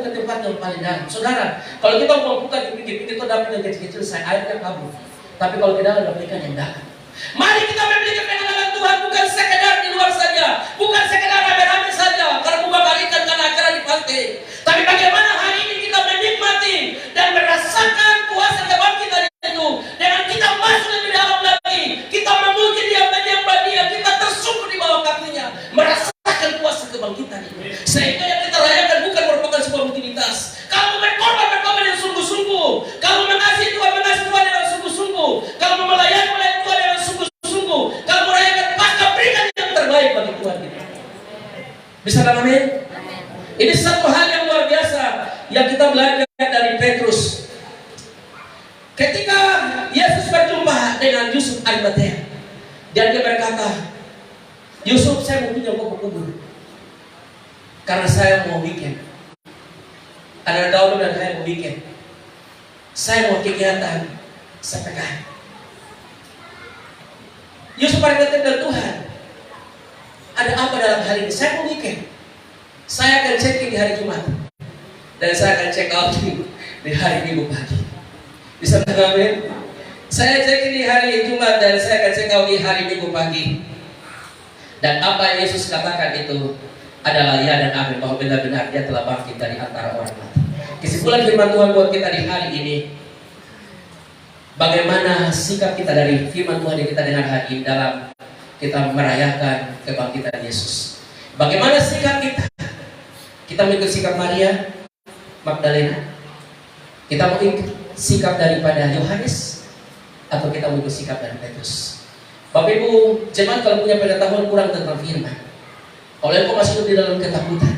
ke tempat yang paling dalam. Saudara, kalau kita mau buka di pinggir-pinggir itu dapat yang kecil-kecil, saya airnya kabur. Tapi kalau kita dalam ikan yang dalam. Mari kita memiliki pengenalan Tuhan bukan sekedar di luar saja, bukan sekedar rame-rame saja, karena membakar ikan karena acara di pantai. Tapi bagaimana hari ini kita menikmati dan merasakan kuasa kebangkitan itu dengan kita masuk lebih dalam lagi, kita memuji Dia, menyembah Dia, kita tersungkur di bawah kakinya, merasakan kuasa kebangkitan itu. Sehingga yang kita rayakan bukan merupakan sebuah rutinitas. Kalau berkorban yang sungguh-sungguh, kalau mengasihi Tuhan dengan sungguh-sungguh, kalau melayani Tuhan dengan sungguh-sungguh, kalau merayakan Paskah, berikan yang terbaik bagi Tuhan kita. Bisa kan, amin? Ini satu hal yang luar biasa yang kita belajar dari Petrus. Ketika Yesus berjumpa dengan Yusuf Arimatea, dan dia berkata, Yusuf, saya mau pinjam kau kubur, karena saya mau weekend. Ada Daud dan saya mau weekend. Saya mau kegiatan sepekan. Yusuf Arimatea dan Tuhan, ada apa dalam hari ini? Saya mau weekend. Saya akan check in di hari Jumat, dan saya akan check out di hari Minggu pagi. Bisa mengamin? Saya check in di hari Jumat dan saya akan check out di hari Minggu pagi. Dan apa yang Yesus katakan itu adalah ya dan amin, bahwa benar-benar Dia telah bangkit dari antara orang mati. Kesimpulan firman Tuhan buat kita di hari ini, bagaimana sikap kita dari firman Tuhan yang kita dengar hari ini dalam kita merayakan kebangkitan Yesus. Bagaimana sikap kita? Kita mengikut sikap Maria Magdalena, kita mengikut sikap daripada Yohanes, atau kita mengikut sikap dari Petrus. Bapak Ibu jemaat, kalau punya pengetahuan kurang tentang firman, kalau engkau masih hidup di dalam ketakutan,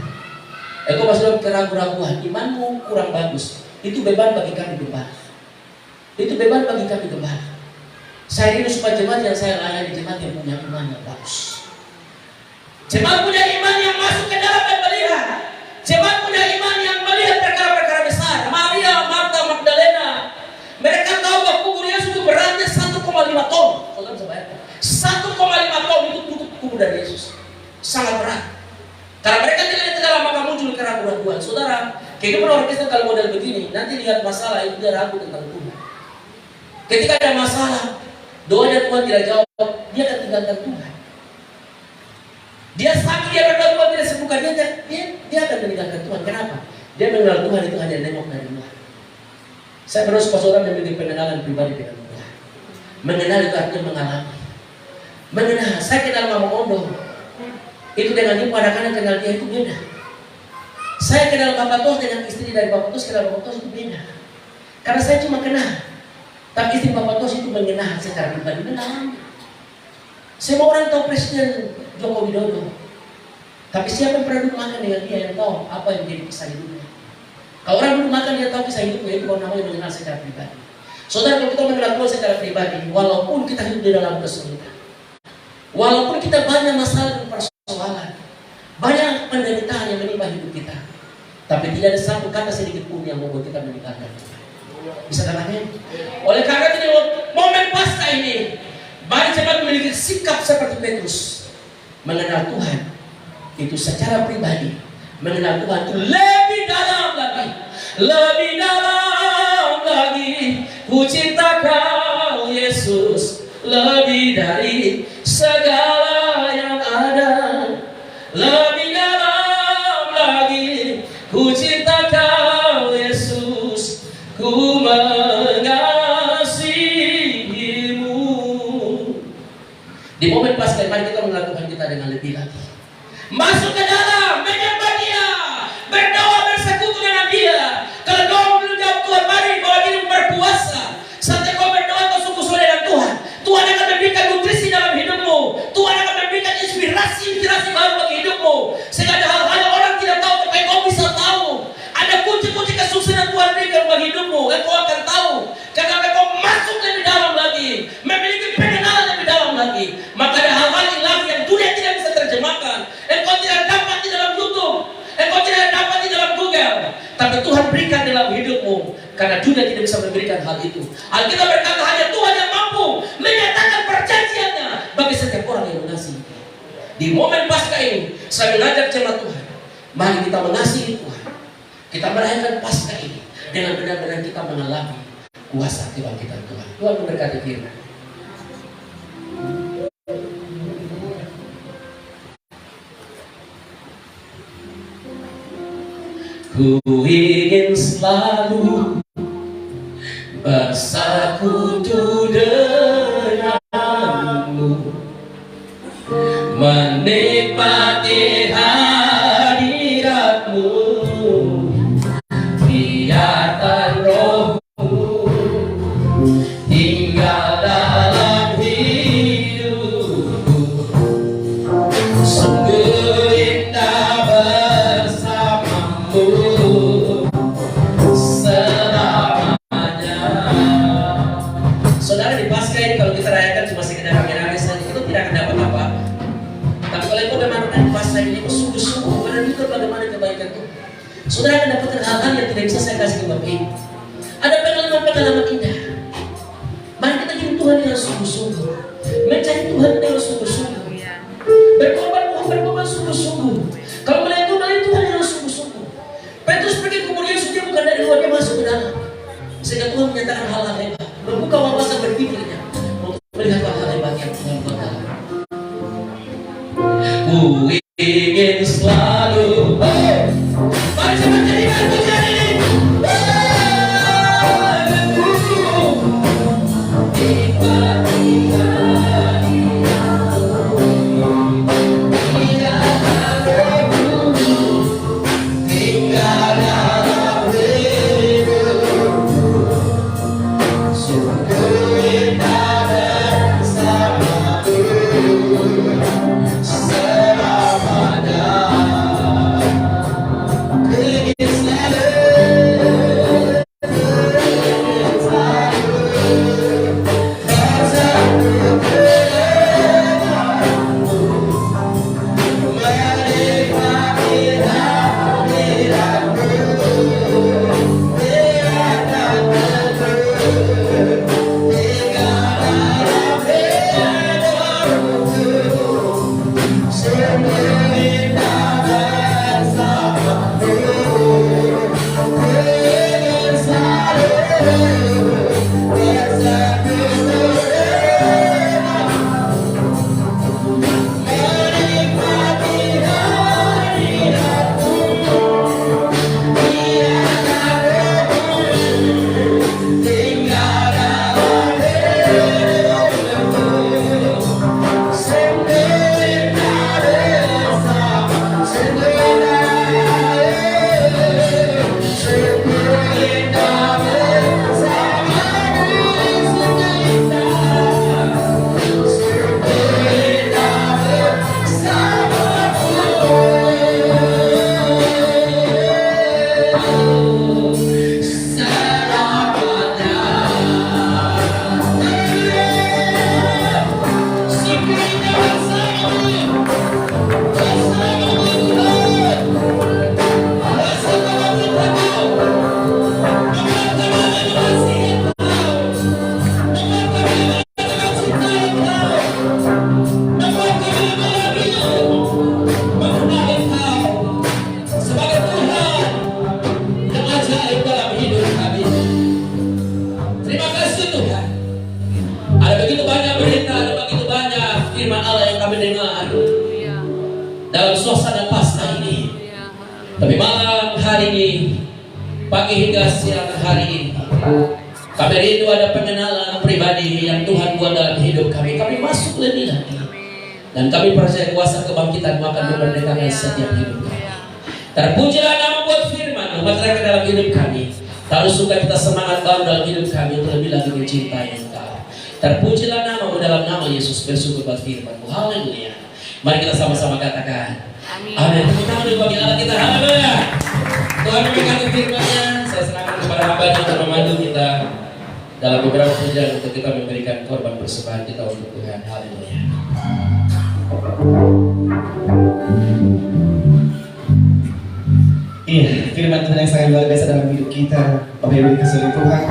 engkau masih dalam keraguan-raguan, imanmu kurang bagus, itu beban bagi kami gembala. Itu beban bagi kami gembala. Saya rindu supaya jemaat yang saya layani, jemaat yang punya iman yang bagus, jemaat punya iman yang masuk ke dalam dan melihat, jemaat punya iman yang melihat perkara-perkara besar. Maria, Marta, Magdalena, mereka tahu bahwa kubur Yesus itu beratnya 1,5 ton. Saudara bisa bayangkan, 1,5 ton itu tutup kubur dari Yesus. Sangat berat. Karena mereka tidak ke dalam, maka muncul keraguan-raguan. Saudara, kehidupan orang Kristen kalau model begini, nanti lihat masalah itu dia ragu tentang Tuhan. Ketika ada masalah, doanya Tuhan tidak jawab, dia akan tinggalkan Tuhan. Dia sakit, dia berdoa Tuhan tidak sembuhkan, dia akan meninggalkan Tuhan. Kenapa? Dia mengenal Tuhan itu hanya nengok dari luar. Saya berdoa supaya saudara memiliki pengenalan pribadi dengan Tuhan. Mengenal itu artinya mengalami. Mengenal, saya kenal Mama Ondo, itu dengan ibu anak-anak kenal dia itu beda. Saya kenal Bapak Tos dengan istri dari Bapak Tos, kenal Bapak Tos itu beda. Karena saya cuma kenal, tapi istri Bapak Tos itu mengenal secara pribadi, mengalami. Semua orang tahu Presiden Joko Widodo, tapi siapa yang pernah duduk makan dengan dia yang tahu apa yang menjadi kisah hidupnya? Kalau orang duduk makan dia tahu kisah hidupnya, itu baru namanya mengenal secara pribadi. Saudara, kalau kita mengenal Tuhan secara pribadi, walaupun kita hidup di dalam kesulitan, walaupun kita banyak masalah dan persoalan, banyak penderitaan yang menimpa hidup kita, tapi tidak ada satu kata sedikit pun yang membuat kita meninggalkan Tuhan. Bisa katakan? Oleh karena itu momen Paskah ini, mari cepat memiliki sikap seperti Petrus, mengenal Tuhan itu secara pribadi, mengenal Tuhan itu lebih dalam lagi, lebih dalam lagi. Ku cinta Kau Yesus lebih dari segala yang ada, lebih dalam lagi. Ku cinta Kau Yesus, ku mengasihimu. Di momen Paskah mari kita mengenal Tuhan kita dengan lebih lagi. Masuk ke dalam, menyembah Dia, berdoa, bersekutu dengan Dia. Kalau doa belum jawab Tuhan, mari bawa diri berpuasa. Sampai kau berdoa kau sungguh-sungguh dengan Tuhan, Tuhan akan memberikan nutrisi dalam hidupmu. Tuhan akan memberikan inspirasi baru bagi hidupmu. Sehingga ada hal-hal berikan dalam hidupmu, karena dunia tidak bisa memberikan hal itu. Alkitab berkata hanya Tuhan yang mampu menyatakan perjanjiannya bagi setiap orang yang mengasihi. Di momen Paskah ini, saya mengajak jemaat Tuhan, mari kita mengasihi Tuhan. Kita merayakan Paskah ini dengan benar-benar kita mengalami kuasa kebangkitan Tuhan. Tuhan memberkati firman. Ku ingin selalu bersekutu denganmu, menikmati hadiratmu, biarkan rohmu tinggal dalam hidupku. Sungguh indah bersamamu selamanya. Saudara, di Paskah ini kalau kita rayakan cuma sekedar rame-rame saja, itu tidak akan dapat apa. Tapi kalau itu bagaimana Paskah ini sungguh-sungguh menunjukkan bagaimana kebaikan Tuhan, saudara akan dapatkan hal-hal yang tidak bisa saya kasih ke Bapak ini. Ada pengalaman-pengalaman indah. Mari kita jadi Tuhan yang sungguh-sungguh, mencari Tuhan yang sungguh-sungguh, berkorban sungguh-sungguh. Kalau melihat Tuhan yang sungguh-sungguh. Petrus pergi kemudian dia bukan dari luar, dia masuk ke dalam, sehingga Tuhan menyatakan hal-hal hebat, membuka wawasan berpikirnya untuk melihat hal-hal hebat yang Tuhan buat. Ku ingin selalu mari sama jadikan pujian ini. Dalam suasana Paskah ini, tapi malam hari ini, pagi hingga siang hari ini, kami rindu ada pengenalan pribadi yang Tuhan buat dalam hidup kami. Kami masuk lebih lagi, dan kami percaya kuasa kebangkitan akan memerdekakan setiap hidup kami. Terpujilah nama buat firman memasrakkan dalam hidup kami. Lalu suka kita semangat baru dalam hidup kami untuk lebih lagi mencintai Engkau. Terpujilah namamu dalam nama Yesus, bersyukur buat firman-Mu. Haleluya. Mari kita sama-sama katakan amin. Tepuk tangan dulu bagi Allah kita. Haleluya. Tuhan memberkati firman-Nya. Saya serahkan kepada hamba-Nya untuk memandu kita dalam beberapa pujian untuk kita memberikan korban persembahan kita untuk Tuhan. Haleluya. Iya. firman Tuhan yang sangat luar biasa dalam hidup kita. Bapak Ibu dikasihi Tuhan,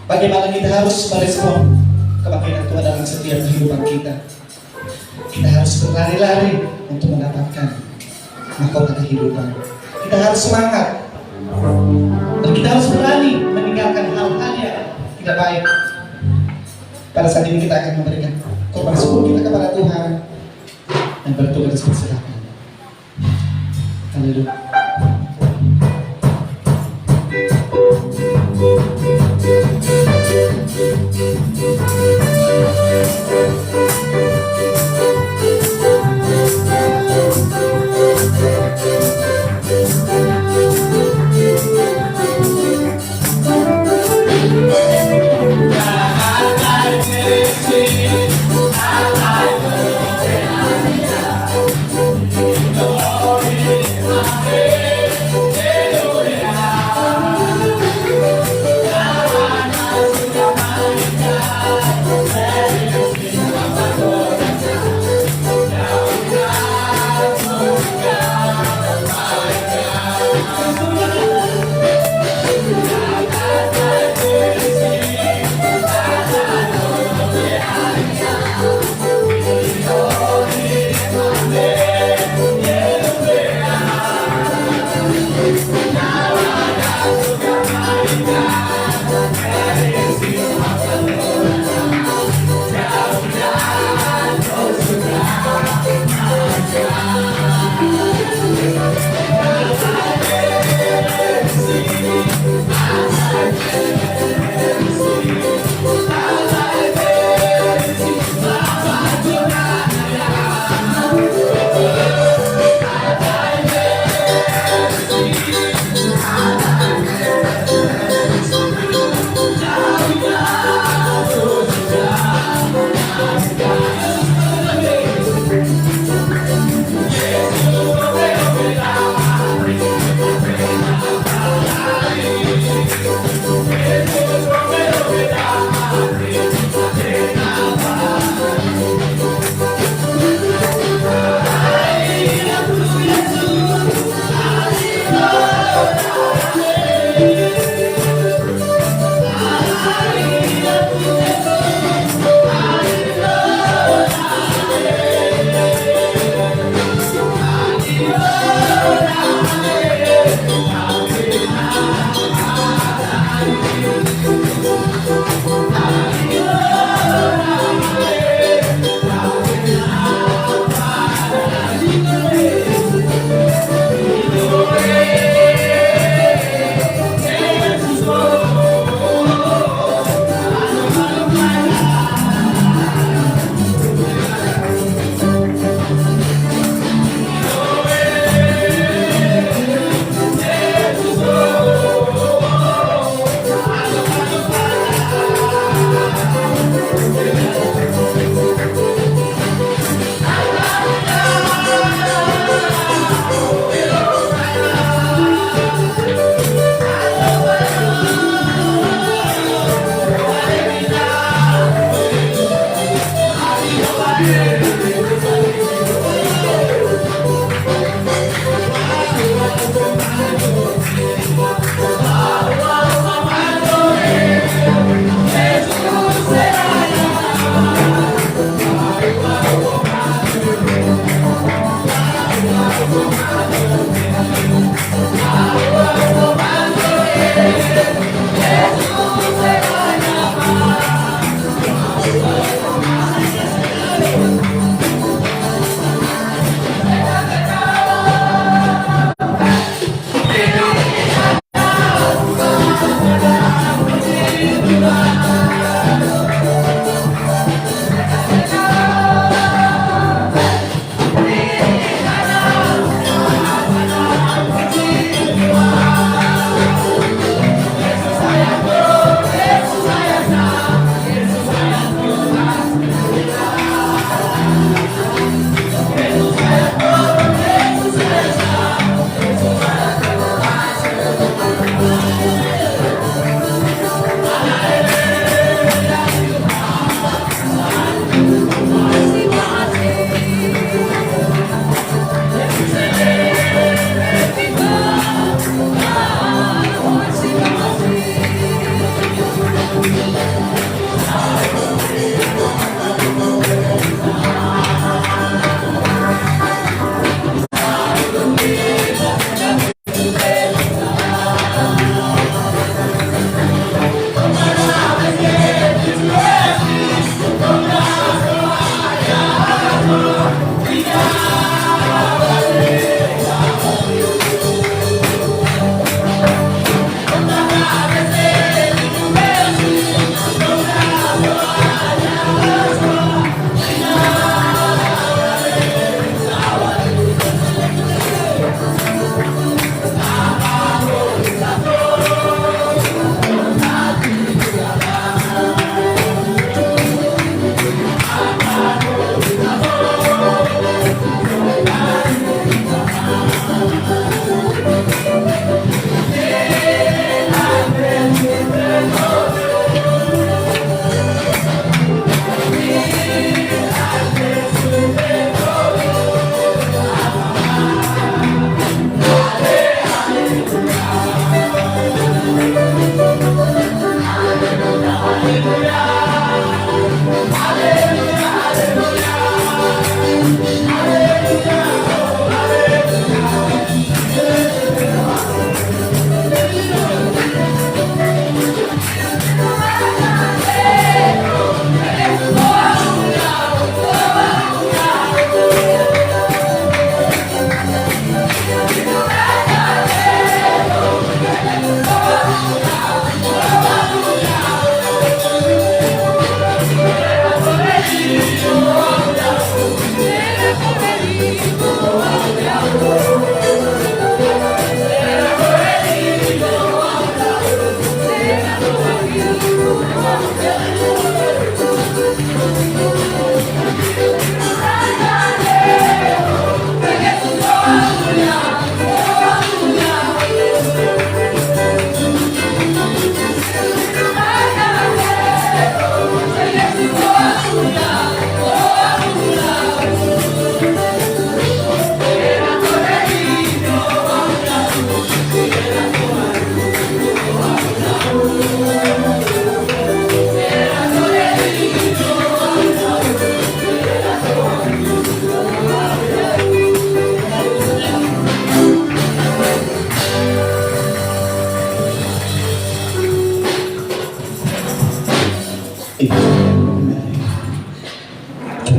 bagaimana kita harus merespon kebangkitan Tuhan dalam setiap kehidupan kita. Kita harus berlari-lari untuk mendapatkan mahkota kehidupan. Kita harus semangat dan kita harus berani meninggalkan hal-hal yang tidak baik. Pada saat ini kita akan memberikan korban syukur kita kepada Tuhan dan bertugas bersama. Haleluya. Glory,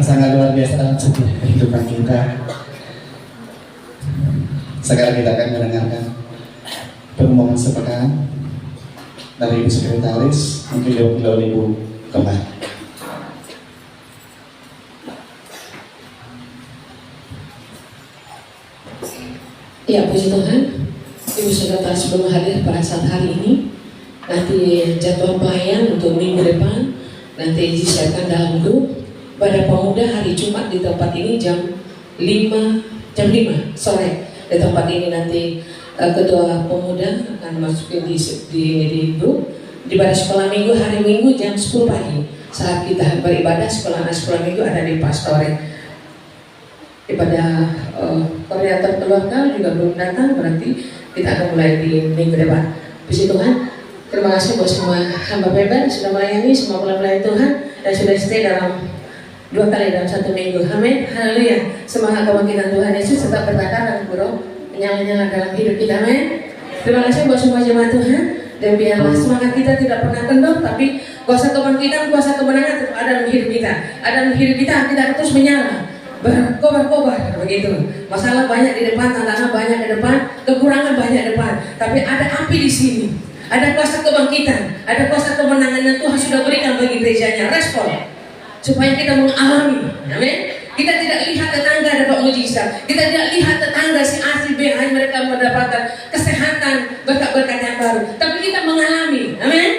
Sangat luar biasa dalam sebuah kehidupan kita. Sekarang kita akan mendengarkan pengumuman sepekan dari Ibu Sekretaris, mungkin diwakili Ibu Kemar. Ya, puji Tuhan, Ibu Sekretaris belum hadir pada saat hari ini. Nanti jadwal pelayan untuk minggu depan nanti disiapkan dalam grup. Pada pemuda hari Jumat di tempat ini jam 5 sore. Di tempat ini nanti ketua pemuda akan masuk di grup. Di pada sekolah minggu hari Minggu jam 10 pagi. Saat kita beribadah sekolah minggu ada di Pastore. Daripada koordinator keluarga juga belum datang, berarti kita akan mulai di minggu depan. Puji Tuhan, terima kasih buat semua hamba Beben sudah melayani, semua pelayan Tuhan dan sudah stay dalam 2 kali dalam 1 minggu. Amin, haleluya. Semangat kebangkitan Tuhan Yesus tetap bertahan dan buruk menyala-nyala dalam hidup kita. Amin. Terima kasih buat semua jemaat Tuhan, dan biarlah semangat kita tidak pernah kendor, tapi kuasa kebangkitan, kuasa kemenangan tetap ada dalam hidup kita. Ada dalam hidup kita terus menyala, berkobar-kobar begitu. Masalah banyak di depan, tantangan banyak di depan, kekurangan banyak di depan, tapi ada api di sini. Ada kuasa kebangkitan, ada kuasa kemenangan yang Tuhan sudah berikan bagi gerejanya. Respon supaya kita mengalami, amin. Kita tidak lihat tetangga dapat mujizat, kita tidak lihat tetangga si A, si B, hanya mereka mendapatkan kesehatan, berkat-berkat yang baru, tapi kita mengalami, amin.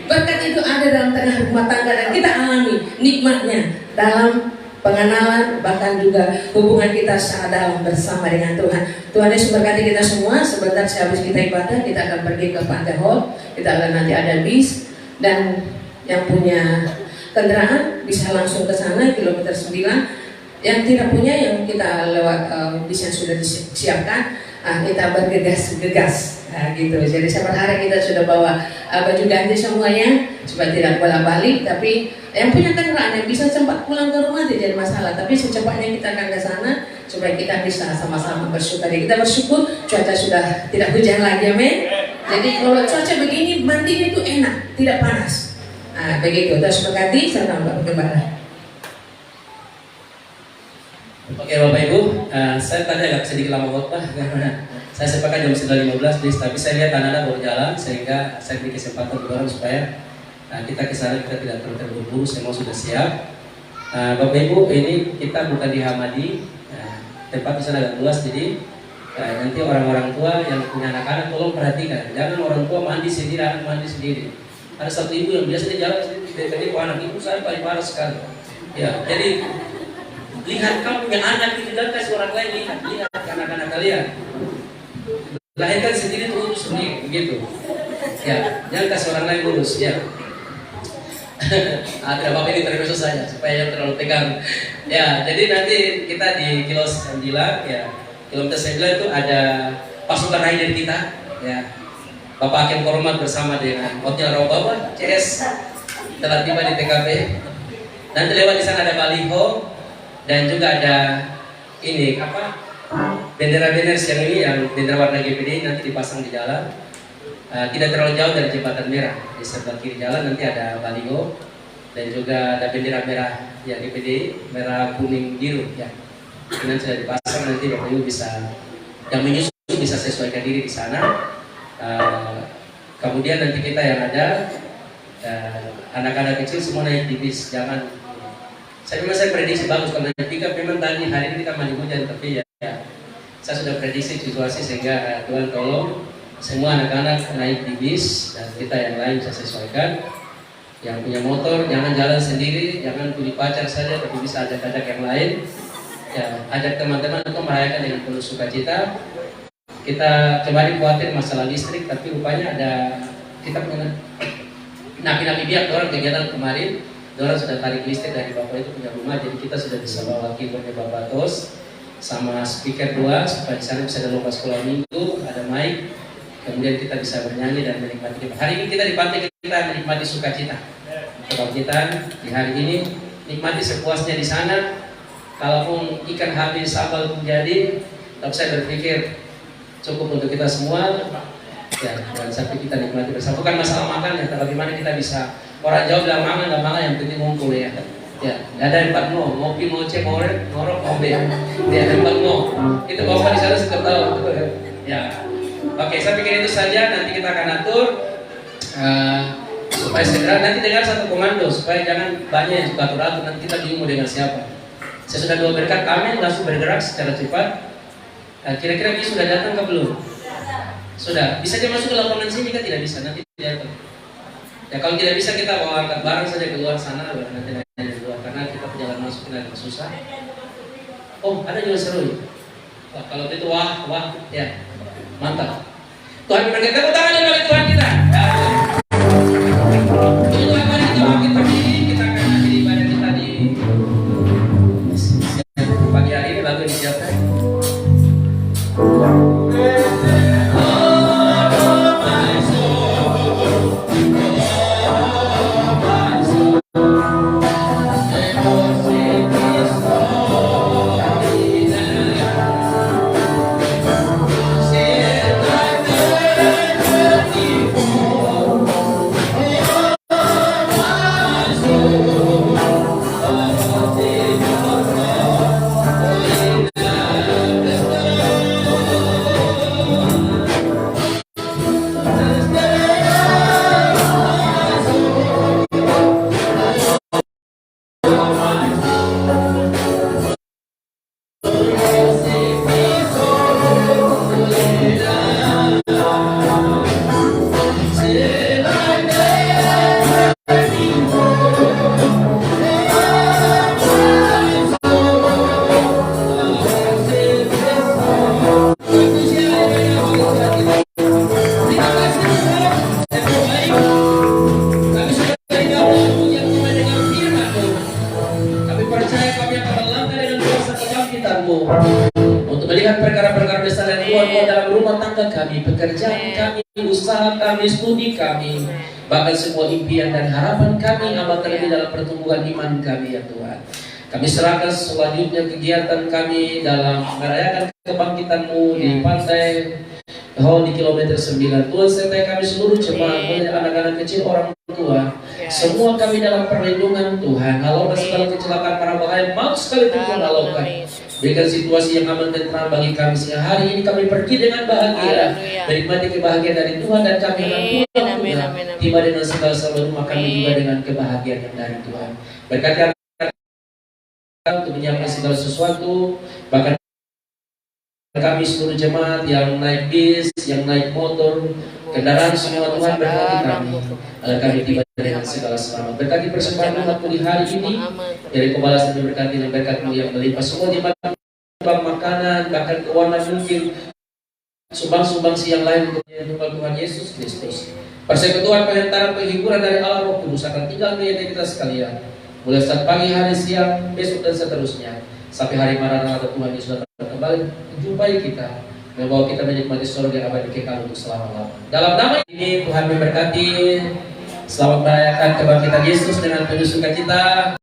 Berkat itu ada dalam tengah rumah tangga dan kita alami nikmatnya dalam pengenalan, bahkan juga hubungan kita secara dalam bersama dengan Tuhan. Tuhan Yesus berkati kita semua. Sebentar sehabis kita ibadah, kita akan pergi ke Pantai Hall. Kita akan nanti ada bis, dan yang punya kendaraan bisa langsung ke sana kilometer 9. Yang tidak punya, yang kita lewat bis yang sudah disiapkan, kita bergegas-gegas gitu. Jadi saya berharap kita sudah bawa baju ganti semuanya supaya tidak bolak-balik. Tapi yang punya kendaraan yang bisa cepat pulang ke rumah tidak jadi masalah. Tapi secepatnya kita akan ke sana supaya kita bisa sama-sama bersyukur. Kita bersyukur cuaca sudah tidak hujan lagi, amin. Jadi kalau cuaca begini mandinya itu enak, tidak panas. Begitu, terus berkati, saya tambah kembali. Oke Bapak Ibu, saya tadi agak sedikit lama khotbah karena saya sepakat jam 9.15, tapi saya lihat anak-anak baru jalan, sehingga saya beri kesempatan dorong supaya kita ke sana, kita tidak terburu-buru, semua sudah siap. Bapak Ibu, ini kita bukan di Hamadi, tempat di sana agak luas, jadi nanti orang-orang tua yang punya anak-anak tolong perhatikan, jangan orang tua mandi sendiri, anak mandi sendiri. Ada satu ibu yang biasa di jalan tadi anak ibu saya paling parah sekali. Ya, jadi lihat kamu punya anak itu, dan kasih orang lain lihat anak-anak kalian. Lahirkan sendiri tuh urus sendiri, begitu. Ya, jangan kasih orang lain urus, ya. Tidak apa-apa, ini terus saja supaya terlalu tegang. Ya, jadi nanti kita di kilo 9, ya, kilometer 9 itu ada pasukan rider kita, ya. Bapak Hakim Kormat bersama dengan Hotel Rawabawa CS telah tiba di TKP. Nanti lewat di sana ada baliho dan juga ada ini apa? Bendera-bendera yang ini, yang bendera warna GPD nanti dipasang di jalan. Tidak terlalu jauh dari jembatan merah, di sebelah kiri jalan nanti ada baliho dan juga ada bendera merah ya GPD, merah kuning biru ya. Ini sudah dipasang, nanti Bapak Ibu bisa yang menyusun bisa sesuaikan diri di sana. Kemudian nanti kita yang ada anak-anak kecil semua naik di bis, jangan. Saya prediksi bagus kalau naik pickup. Memang tadi hari ini kita mandi hujan, tapi ya saya sudah prediksi situasi sehingga Tuhan tolong semua anak-anak naik di bis dan kita yang lain bisa sesuaikan. Yang punya motor jangan jalan sendiri, jangan punya pacar saja, tapi bisa ajak-ajak yang lain. Ya, ajak teman-teman untuk merayakan dengan penuh sukacita. Kita kemarin khawatir masalah listrik, tapi rupanya ada kita punya napi-napi biak orang kegiatan kemarin. Orang sudah tarik listrik dari Bapak itu punya rumah, jadi kita sudah bisa bawa keyboardnya Bapak Tos sama speaker 2 supaya di sana bisa ada lomba sekolah minggu, ada mic. Kemudian kita bisa bernyanyi dan menikmati. Hari ini kita di pantai kita menikmati sukacita. Kebangkitan di hari ini nikmati sepuasnya di sana. Kalaupun ikan habis sambal pun jadi, tapi saya berpikir cukup untuk kita semua. Ya, dan sampai kita nikmati bersama. Bukan masalah makan ya, tapi bagaimana kita bisa. Orang jauh bilang mangan, nggak mangan, yang penting ngumpul ya. Ya, ada 4 no, ngopi, ngoceh, ngorek, ngorok, ngombe. Ya, ada 4 no. Itu bapak di sana suka tahu. Ya. Oke, saya pikir itu saja. Nanti kita akan atur supaya segera nanti dengar satu komando supaya jangan banyak yang suka atur. Nanti kita bingung dengan siapa. Saya sudah 2 berkat kami langsung bergerak secara cepat. Kira-kira dia sudah datang ke belum? Sudah. Bisa dia masuk ke lapangan sini? Kan tidak bisa. Nanti dia datang. Ya kalau tidak bisa kita bawa angkat barang saja ke luar sana, nanti di luar karena kita perjalanan masuk agak susah. Oh, ada juga seru ya. Wah, kalau itu wah, ya. Mantap. Tuhan berkata, tepuk tangan bagi Tuhan kita. Untuk apa kita bangkit berdiri, kita akan akhiri ibadah kita di pagi hari ini. Lagu disiapkan. Untuk melihat perkara-perkara besar dan luar dalam rumah tangga kami, pekerjaan kami, usaha kami, studi kami, bahkan semua impian dan harapan kami, amat terlebih dalam pertumbuhan iman kami ya Tuhan. Kami serahkan selanjutnya kegiatan kami dalam merayakan kebangkitan-Mu di pantai di kilometer 9. Tuhan sertai kami seluruh jemaat, mulai anak-anak kecil, orang tua, semua kami dalam perlindungan Tuhan. Halau segala kecelakaan para bahaya, maut sekali Tuhan halaukan. Berikan situasi yang aman dan tenang bagi kami sehingga hari ini kami pergi dengan bahagia, menikmati kebahagiaan dari Tuhan dan kami akan pulang juga tiba dengan segala rumah kami juga dengan kebahagiaan yang dari Tuhan. Berkati untuk menyiapkan segala sesuatu, bahkan kami seluruh jemaat yang naik bis, yang naik motor, kendaraan semua Tuhan berkati kami agar kami tiba dengan segala selamat. Berkati persembahan umat-Mu di hari ini, dari kebalasan berkati dan berkat-Mu yang melimpah semua di makanan, bahkan keuangan mungkin sumbang-sumbangsi yang lain untuk Tuhan Yesus Kristus. Persekutuan, penghantaran, penghiburan dari Allah Roh Kudus akan tinggal di kita sekalian, mulai saat pagi, hari, siang, besok dan seterusnya, sampai hari Maranatha Tuhan Yesus datang kembali menjumpai kita, membawa kita menikmati surga yang abadi kekal untuk selama-lamanya. Dalam nama ini Tuhan memberkati. Selamat merayakan kebangkitan Yesus dengan penuh sukacita.